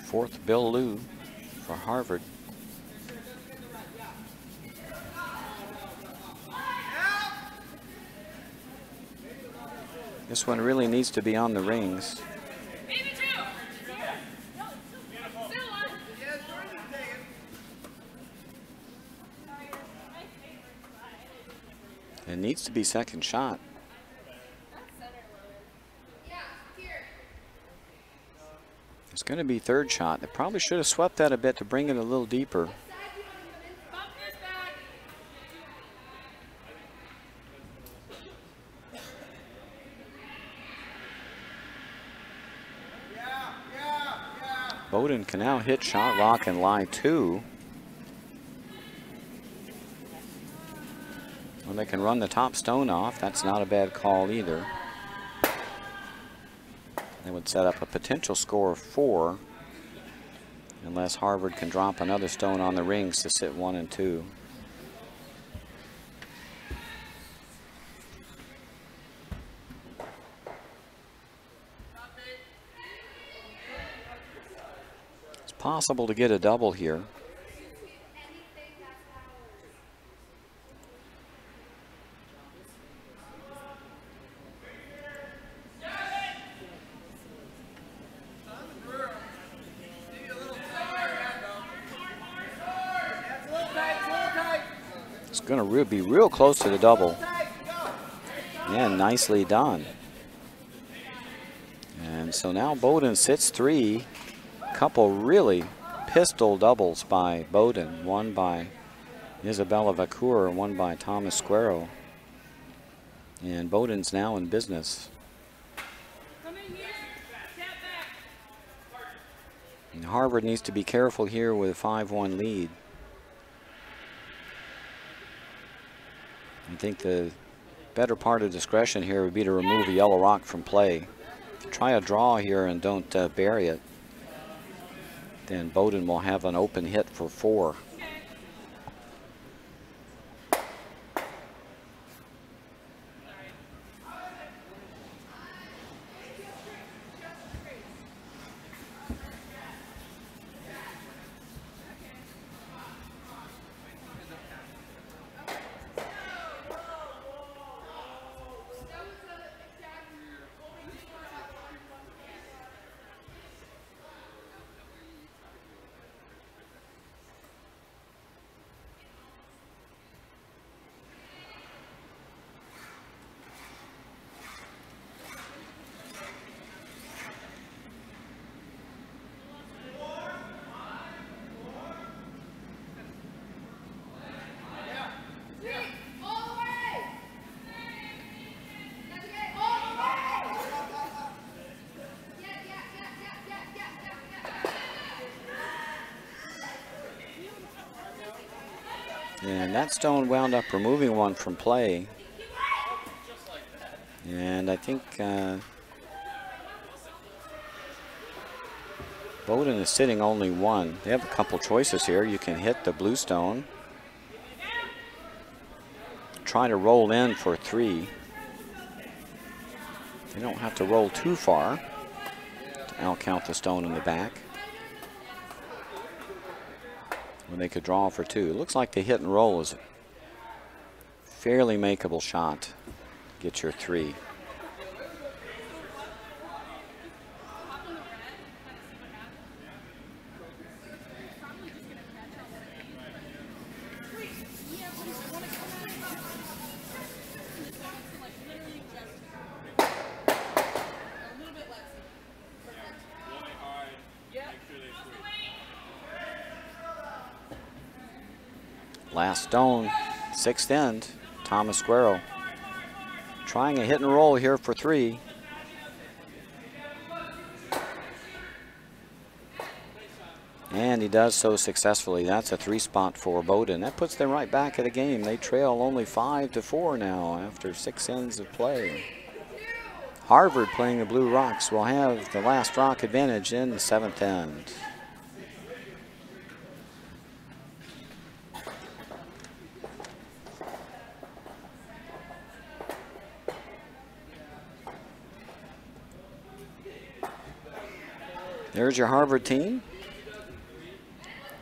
Fourth Bill Lou for Harvard. This one really needs to be on the rings. It needs to be second shot. It's going to be third shot. They probably should have swept that a bit to bring it a little deeper. Bowden can now hit shot rock and lie 2. When they can run the top stone off, that's not a bad call either. They would set up a potential score of 4 unless Harvard can drop another stone on the rings to sit 1 and 2. It's possible to get a double here. Going to be real close to the double. And nicely done. And so now Bowden sits 3. Couple really pistol doubles by Bowden. One by Isabella Vacour and one by Thomas Squero. And Bowden's now in business. And Harvard needs to be careful here with a 5-1 lead. I think the better part of discretion here would be to remove a yellow rock from play. Try a draw here and don't bury it. Then Bowden will have an open hit for 4. And that stone wound up removing one from play. And I think Bowden is sitting only 1. They have a couple choices here. You can hit the blue stone. Try to roll in for 3. They don't have to roll too far to outcount the stone in the back. When they could draw for 2. It looks like the hit and roll is a fairly makeable shot. Get your 3. Last stone, sixth end, Thomas Guerrero. Trying a hit and roll here for 3. And he does so successfully. That's a 3 spot for Bowdoin. That puts them right back in the game. They trail only 5-4 now after 6 ends of play. Harvard, playing the Blue Rocks, will have the last rock advantage in the 7th end. There's your Harvard team.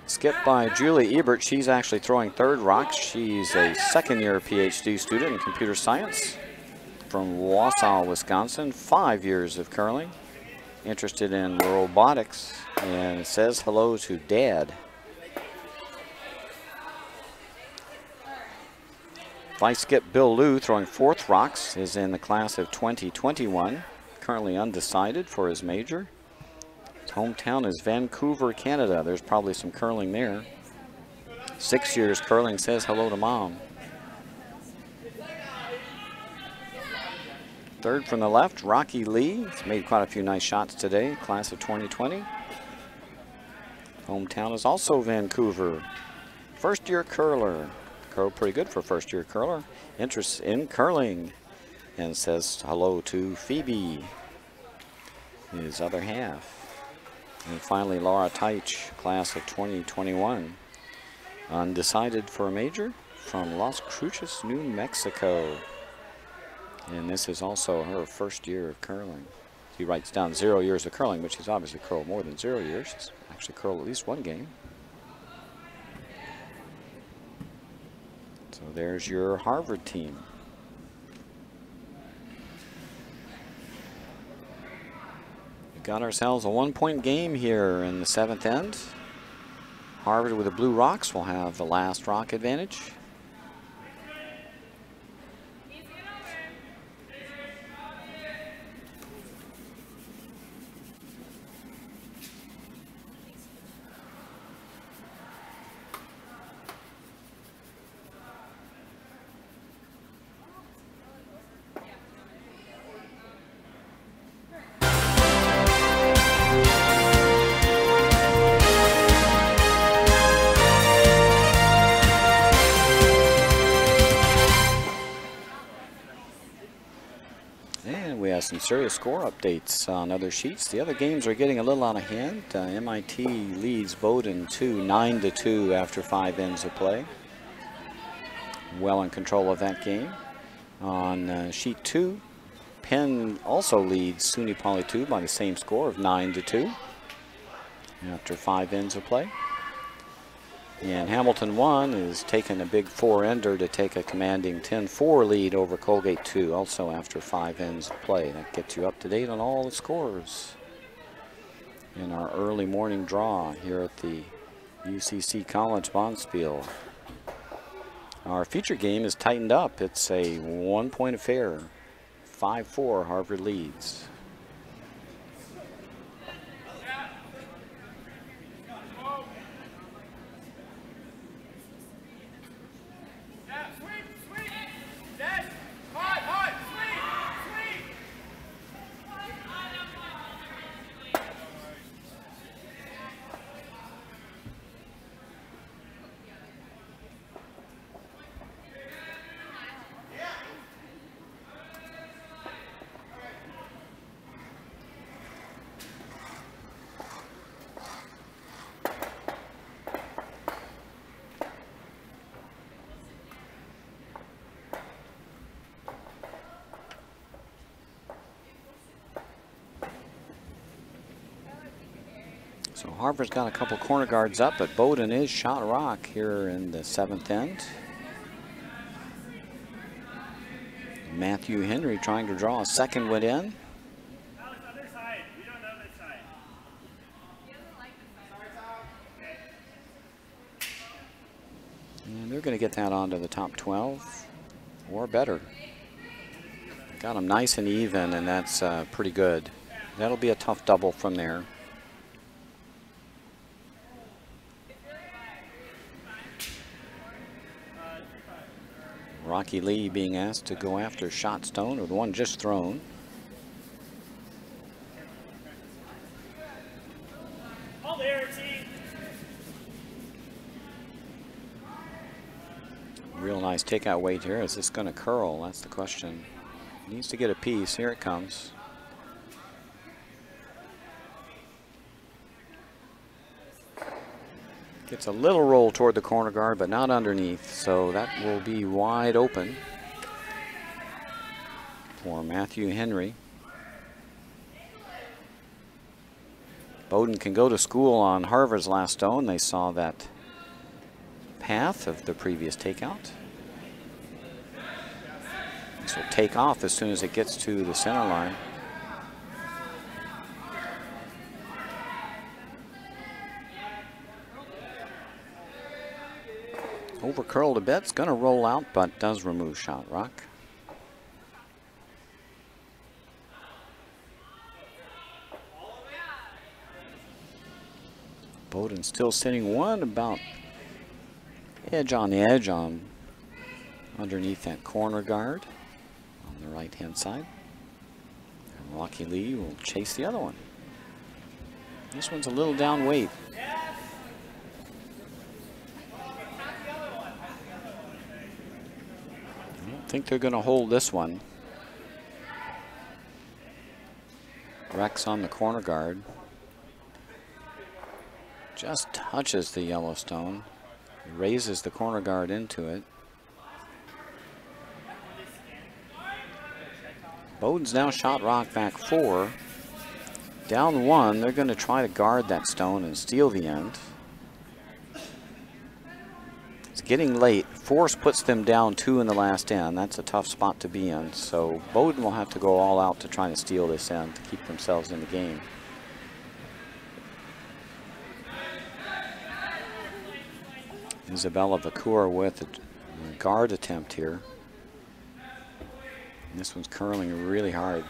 Skipped by Julie Ebert. She's actually throwing 3rd rocks. She's a 2nd-year PhD student in computer science from Wausau, Wisconsin. 5 years of curling. Interested in robotics, and says hello to Dad. Vice skip Bill Liu, throwing 4th rocks, is in the class of 2021. Currently undecided for his major. His hometown is Vancouver, Canada. There's probably some curling there. 6 years curling, says hello to Mom. 3rd from the left, Rocky Lee. He's made quite a few nice shots today, class of 2020. Hometown is also Vancouver. 1st-year curler. Curled pretty good for 1st-year curler. Interest in curling. And says hello to Phoebe, his other half. And finally, Laura Teich, class of 2021. Undecided for a major from Las Cruces, New Mexico. And this is also her 1st year of curling. He writes down 0 years of curling, which she's obviously curled more than 0 years. She's actually curled at least 1 game. So there's your Harvard team. We got ourselves a 1-point game here in the 7th end. Harvard with the Blue Rocks will have the last rock advantage. Some serious score updates on other sheets. The other games are getting a little out of hand. MIT leads Bowdoin 9-2 after 5 ends of play. Well in control of that game. On sheet 2, Penn also leads SUNY Poly 2 by the same score of 9-2 after 5 ends of play. And Hamilton 1 is taking a big 4-ender to take a commanding 10-4 lead over Colgate 2, also after 5 ends of play. That gets you up to date on all the scores in our early morning draw here at the UCC College Bonspiel. Our feature game is tightened up. It's a 1-point affair. 5-4 Harvard leads. So Harvard's got a couple corner guards up, but Bowdoin is shot rock here in the 7th end. Matthew Henry trying to draw a second one in. And they're going to get that onto the top 12 or better. Got them nice and even, and that's pretty good. That'll be a tough double from there. Rocky Lee being asked to go after shot stone, or the one just thrown. Real nice takeout weight here. Is this going to curl? That's the question. Needs to get a piece. Here it comes. Gets a little roll toward the corner guard, but not underneath, so that will be wide open for Matthew Henry. Bowdoin can go to school on Harvard's last stone. They saw that path of the previous takeout. This will take off as soon as it gets to the center line. Over curled a bit, it's going to roll out, but does remove shot rock. Bowdoin still sitting one about edge on underneath that corner guard on the right hand side. And Rocky Lee will chase the other one. This one's a little down weight. I don't think they're going to hold this one. Rex on the corner guard. Just touches the yellow stone. Raises the corner guard into it. Bowdoin's now shot rock back 4. Down 1, they're going to try to guard that stone and steal the end. It's getting late. Force puts them down 2 in the last end. That's a tough spot to be in. So Bowdoin will have to go all out to try to steal this end to keep themselves in the game. Isabella Vacour with a guard attempt here. And this one's curling really hard.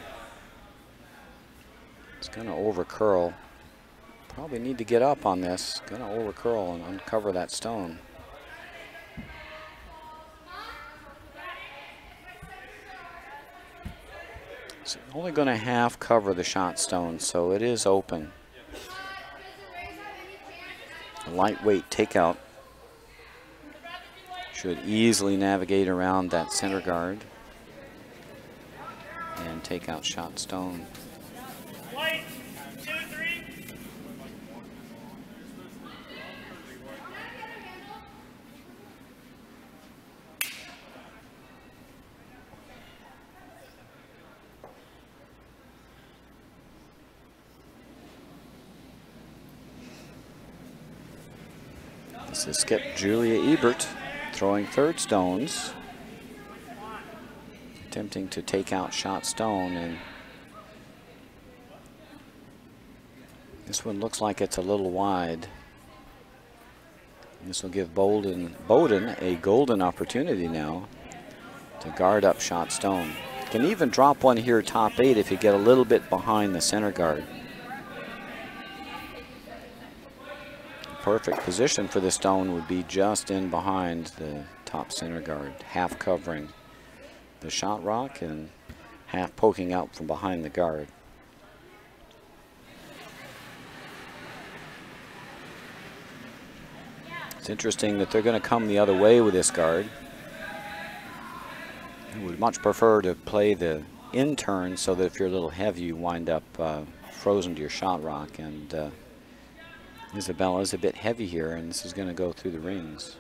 It's going to over curl. Probably need to get up on this. Going to over curl and uncover that stone. It's only going to half cover the shot stone, so it is open. A lightweight takeout. Should easily navigate around that center guard and take out shot stone. White, 2, 3. This is skip Julia Ebert. Throwing third stones, attempting to take out shot stone, and this one looks like it's a little wide. This will give Bowdoin a golden opportunity now to guard up shot stone. Can even drop one here top 8 if you get a little bit behind the center guard. Perfect position for the stone would be just in behind the top center guard, half covering the shot rock and half poking out from behind the guard. It's interesting that they're going to come the other way with this guard. I would much prefer to play the in turn so that if you're a little heavy, you wind up frozen to your shot rock. And Isabella's a bit heavy here, and this is going to go through the rings.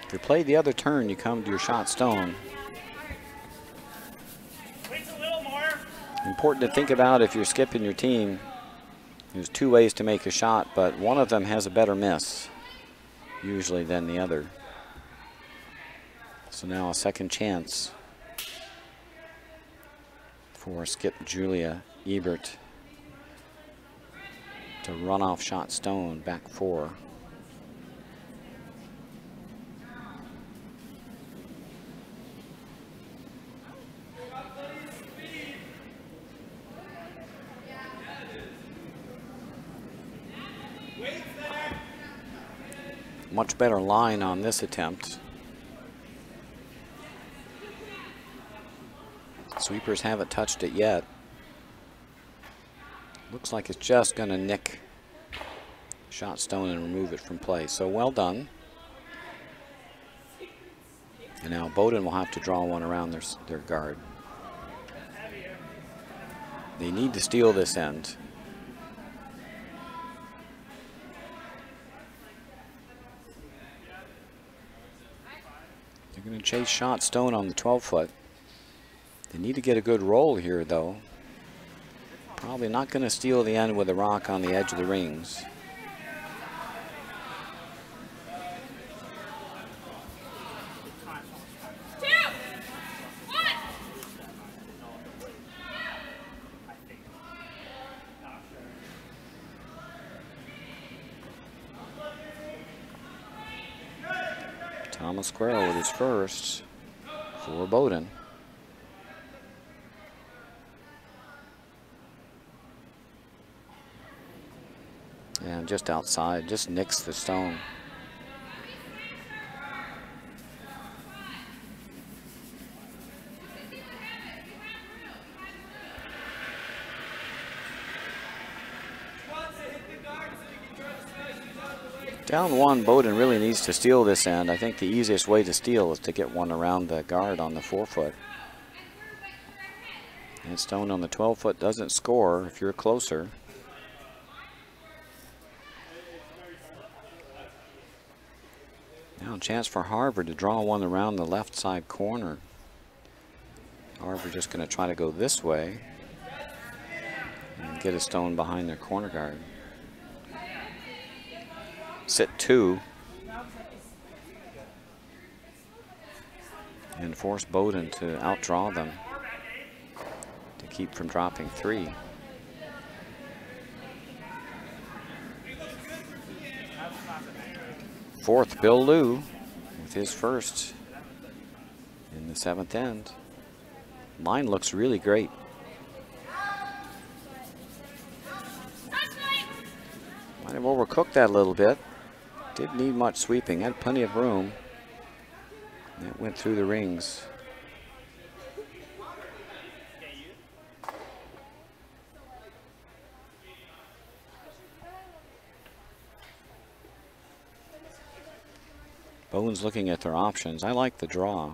If you play the other turn, you come to your shot stone. Important to think about if you're skipping your team. There's 2 ways to make a shot, but one of them has a better miss, usually, than the other. So now a second chance for skip Julia Ebert to run off shot stone back 4. Much better line on this attempt. Sweepers haven't touched it yet. Looks like it's just going to nick shot stone and remove it from play. So well done. And now Bowdoin will have to draw one around their guard. They need to steal this end. They're going to chase shot stone on the 12-foot. They need to get a good roll here, though. Probably not going to steal the end with a rock on the edge of the rings. Thomas Squirrel with his first for Bowdoin. And just outside, just nicks the stone. Down one, Bowdoin really needs to steal this end. I think the easiest way to steal is to get one around the guard on the 4-foot. And stone on the 12-foot doesn't score if you're closer. Now a chance for Harvard to draw one around the left side corner. Harvard just going to try to go this way and get a stone behind their corner guard. Sit 2 and force Bowdoin to outdraw them to keep from dropping 3. Fourth, Bill Liu with his first in the 7th end. Line looks really great. Might have overcooked that a little bit. Didn't need much sweeping, had plenty of room. And it went through the rings. Bowen's looking at their options. I like the draw.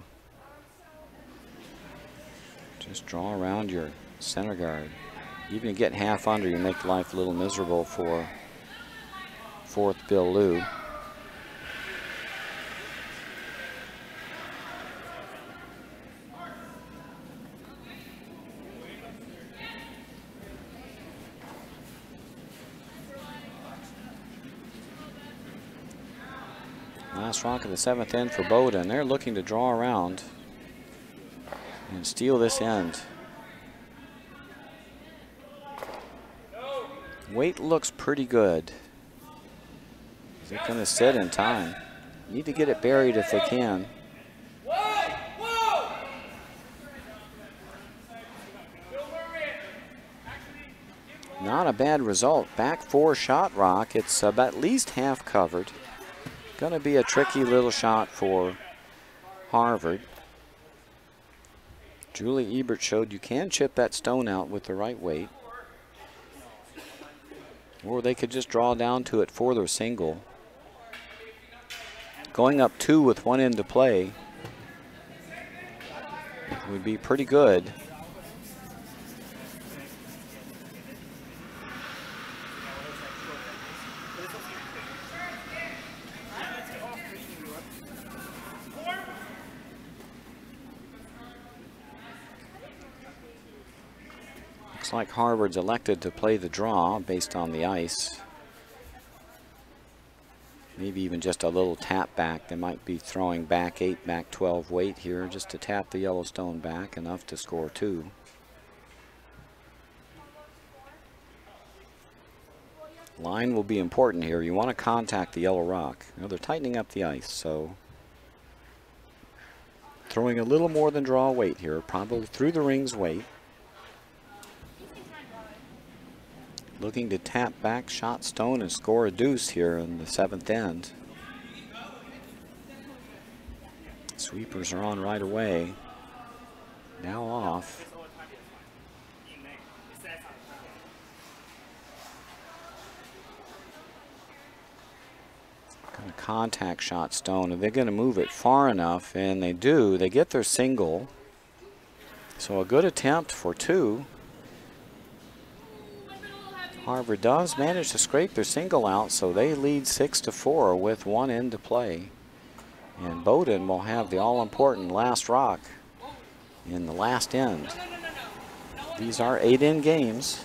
Just draw around your center guard. Even if you get half under, you make life a little miserable for fourth Bill Liu. Last rock of the 7th end for Bowdoin. They're looking to draw around and steal this end. Weight looks pretty good. Is it going to sit in time? Need to get it buried if they can. Not a bad result. Back 4 shot rock. It's at least half covered. Going to be a tricky little shot for Harvard. Julie Ebert showed you can chip that stone out with the right weight. Or they could just draw down to it for their single. Going up 2 with 1 end to play would be pretty good. Looks like Harvard's elected to play the draw based on the ice. Maybe even just a little tap back. They might be throwing back 8, back 12 weight here just to tap the yellow stone back, enough to score 2. Line will be important here. You want to contact the yellow rock. You know, they're tightening up the ice, so throwing a little more than draw weight here, probably through the rings weight. Looking to tap back shot stone and score a deuce here in the 7th end. Sweepers are on right away. Now off. contact shot stone. Are they going to move it far enough? And they do. They get their single. So a good attempt for 2. Harvard does manage to scrape their single out, so they lead 6-4 with 1 end to play. And Bowdoin will have the all-important last rock in the last end. These are 8-end games.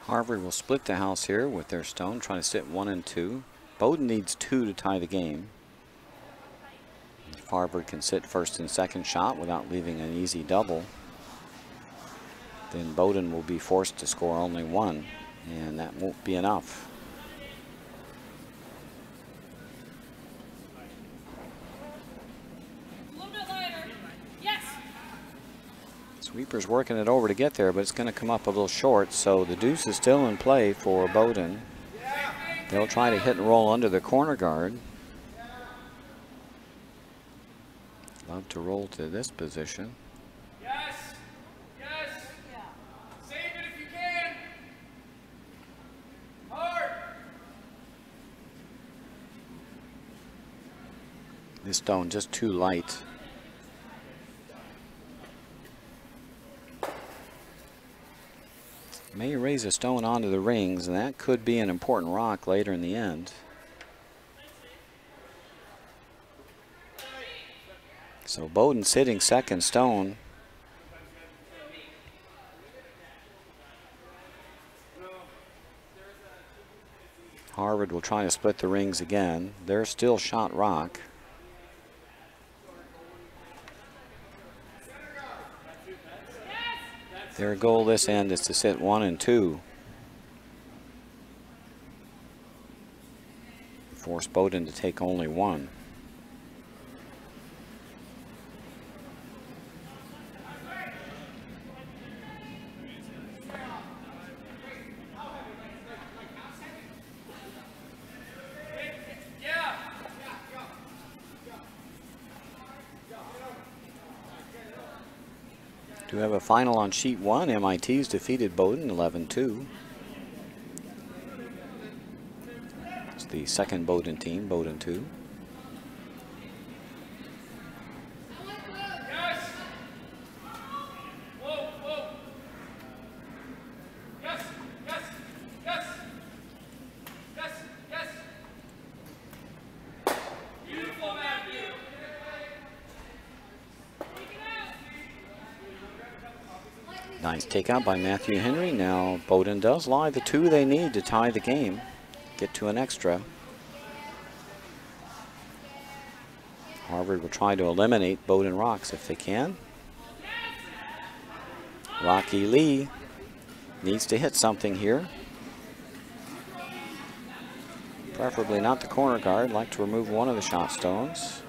Harvard will split the house here with their stone, trying to sit 1 and 2. Bowdoin needs 2 to tie the game. If Harvard can sit first and second shot without leaving an easy double, then Bowdoin will be forced to score only 1, and that won't be enough. Sweeper's working it over to get there, but it's going to come up a little short, so the deuce is still in play for Bowdoin. They'll try to hit and roll under the corner guard. Love to roll to this position. Yes, yes. Save it if you can. Hard. This stone just too light. May raise a stone onto the rings, and that could be an important rock later in the end. So Bowdoin sitting second stone. Harvard will try to split the rings again. They're still shot rock. Their goal this end is to sit 1 and 2. Force Bowdoin to take only 1. Do have a final on sheet 1. MIT's defeated Bowdoin 11-2. It's the second Bowdoin team, Bowdoin 2. Nice takeout by Matthew Henry. Now Bowdoin does lie the 2 they need to tie the game, get to an extra. Harvard will try to eliminate Bowdoin rocks if they can. Rocky Lee Needs to hit something here. Preferably not the corner guard. Like to remove one of the shot stones.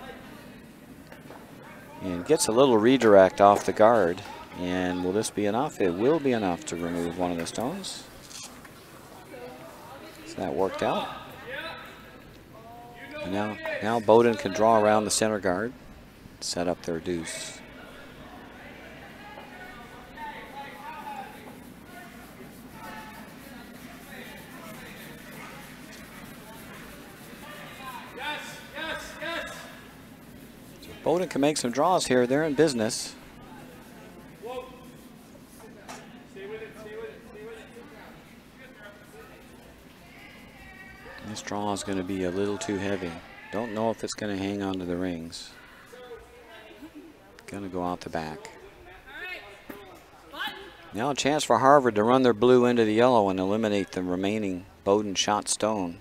And gets a little redirect off the guard. And will this be enough? It will be enough to remove one of the stones. So that worked out. And now Bowdoin can draw around the center guard, set up their deuce. So Bowdoin can make some draws here. They're in business. This draw is going to be a little too heavy. Don't know if it's going to hang onto the rings. Going to go out the back. Now a chance for Harvard to run their blue into the yellow and eliminate the remaining Bowdoin shot stone.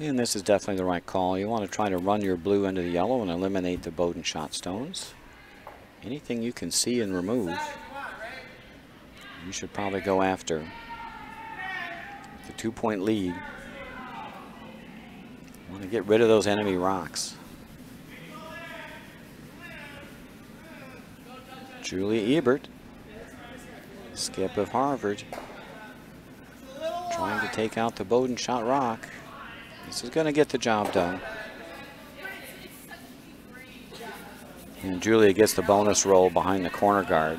And this is definitely the right call. You want to try to run your blue into the yellow and eliminate the Bowdoin shot stones. Anything you can see and remove, you should probably go after. The 2-point lead. You want to get rid of those enemy rocks. Julie Ebert, skip of Harvard, trying to take out the Bowdoin shot rock. This is going to get the job done. And Julia gets the bonus roll behind the corner guard.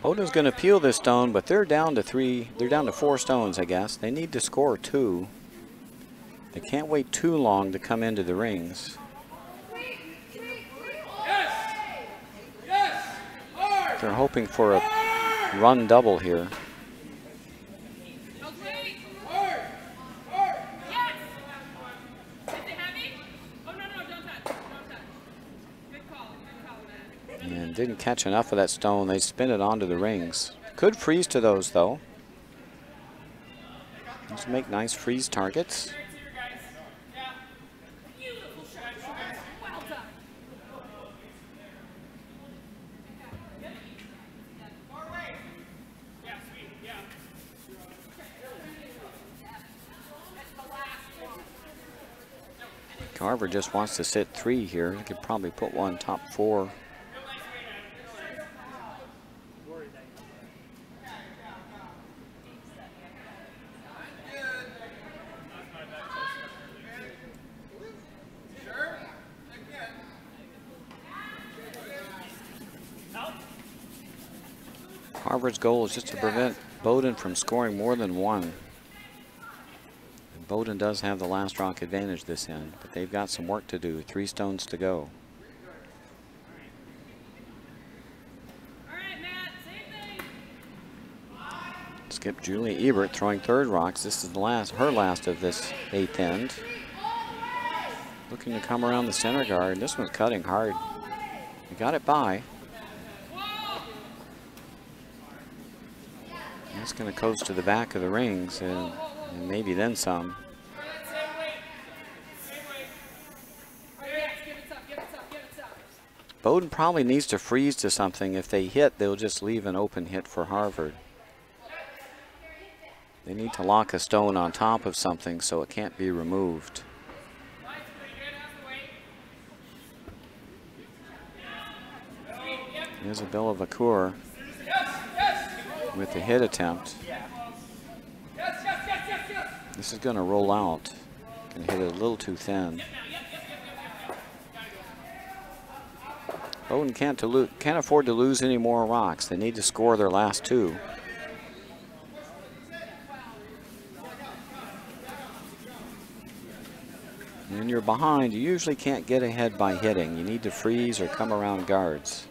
Bowdoin's going to peel this stone, but they're down to 4 stones, I guess. They need to score 2. They can't wait too long to come into the rings. They're hoping for a run double here. And didn't catch enough of that stone. They spin it onto the rings. Could freeze to those, though. These make nice freeze targets. Carver just wants to sit 3 here. He could probably put one top 4. Harvard's goal is just to prevent Bowdoin from scoring more than 1. And Bowdoin does have the last rock advantage this end, but they've got some work to do. 3 stones to go. Skip Julie Ebert throwing 3rd rocks. This is her last of this 8th end. Looking to come around the center guard. This one's cutting hard. He got it by. That's going to coast to the back of the rings and maybe then some. Bowdoin probably needs to freeze to something. If they hit, they'll just leave an open hit for Harvard. They need to lock a stone on top of something so it can't be removed. Isabella Vacour with the hit attempt. This is going to roll out. Can hit it a little too thin. Bowdoin can't afford to lose any more rocks. They need to score their last two. When you're behind, you usually can't get ahead by hitting. You need to freeze or come around guards.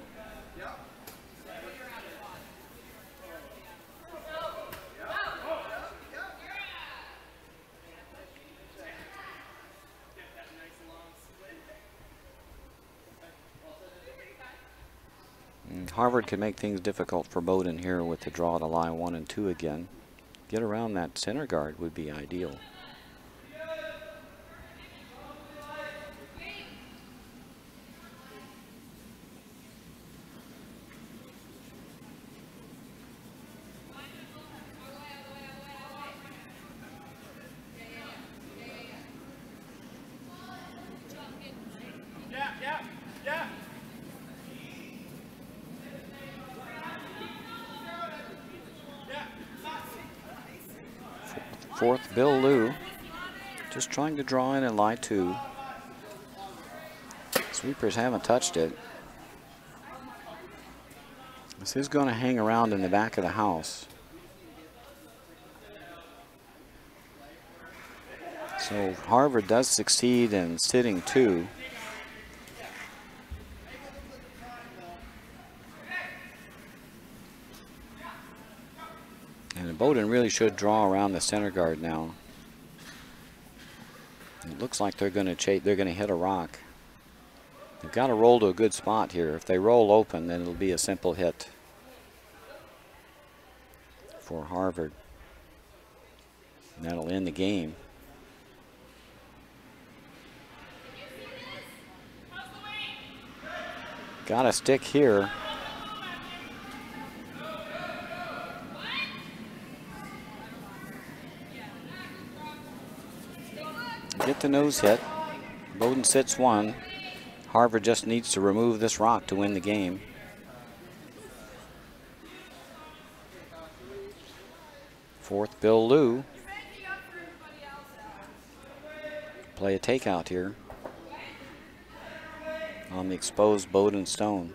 And Harvard could make things difficult for Bowdoin here with the draw to lie 1 and 2 again. Get around that center guard would be ideal. Fourth, Bill Liu, just trying to draw in and lie 2. Sweepers haven't touched it. This is going to hang around in the back of the house. So Harvard does succeed in sitting 2. And Bowdoin really should draw around the center guard now. It looks like they're going to hit a rock. They've got to roll to a good spot here. If they roll open, then it'll be a simple hit for Harvard. And that'll end the game. Got a stick here. Get the nose hit. Bowdoin sits 1. Harvard just needs to remove this rock to win the game. Fourth, Bill Liu. Play a takeout here on the exposed Bowdoin stone.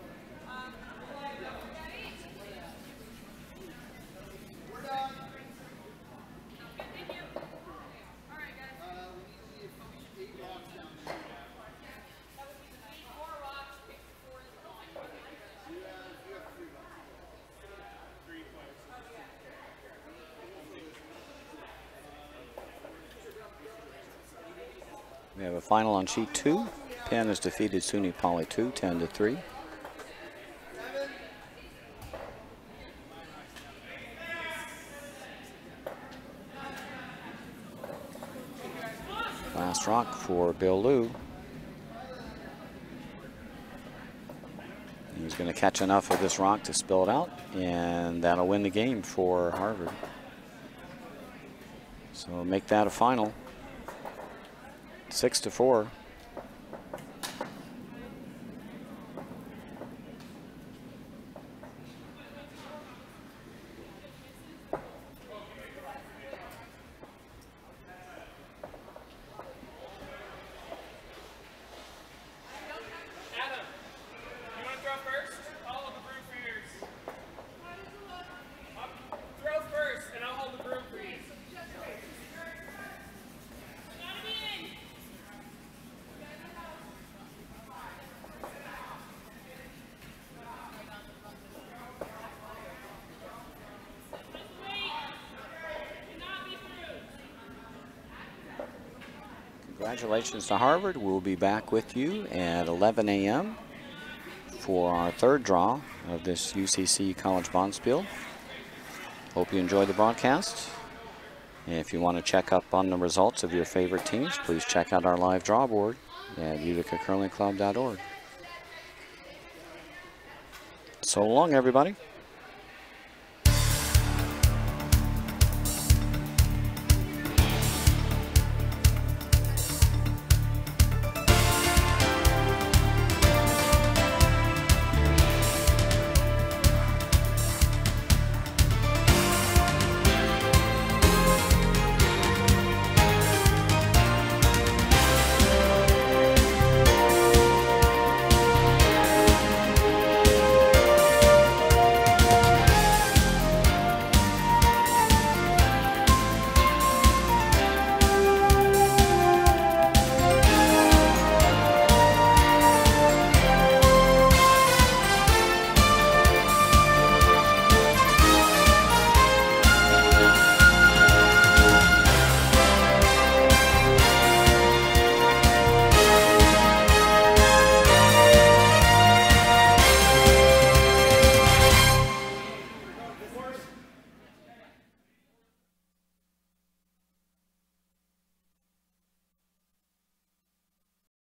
We have a final on sheet 2. Penn has defeated SUNY Poly 2, 10-3. Last rock for Bill Liu. He's going to catch enough of this rock to spill it out, and that'll win the game for Harvard. So make that a final. 6-4. Congratulations to Harvard. We'll be back with you at 11 a.m. for our third draw of this UCC College Bonspiel. Hope you enjoyed the broadcast. And if you want to check up on the results of your favorite teams, please check out our live draw board at uticacurlingclub.org. So long, everybody.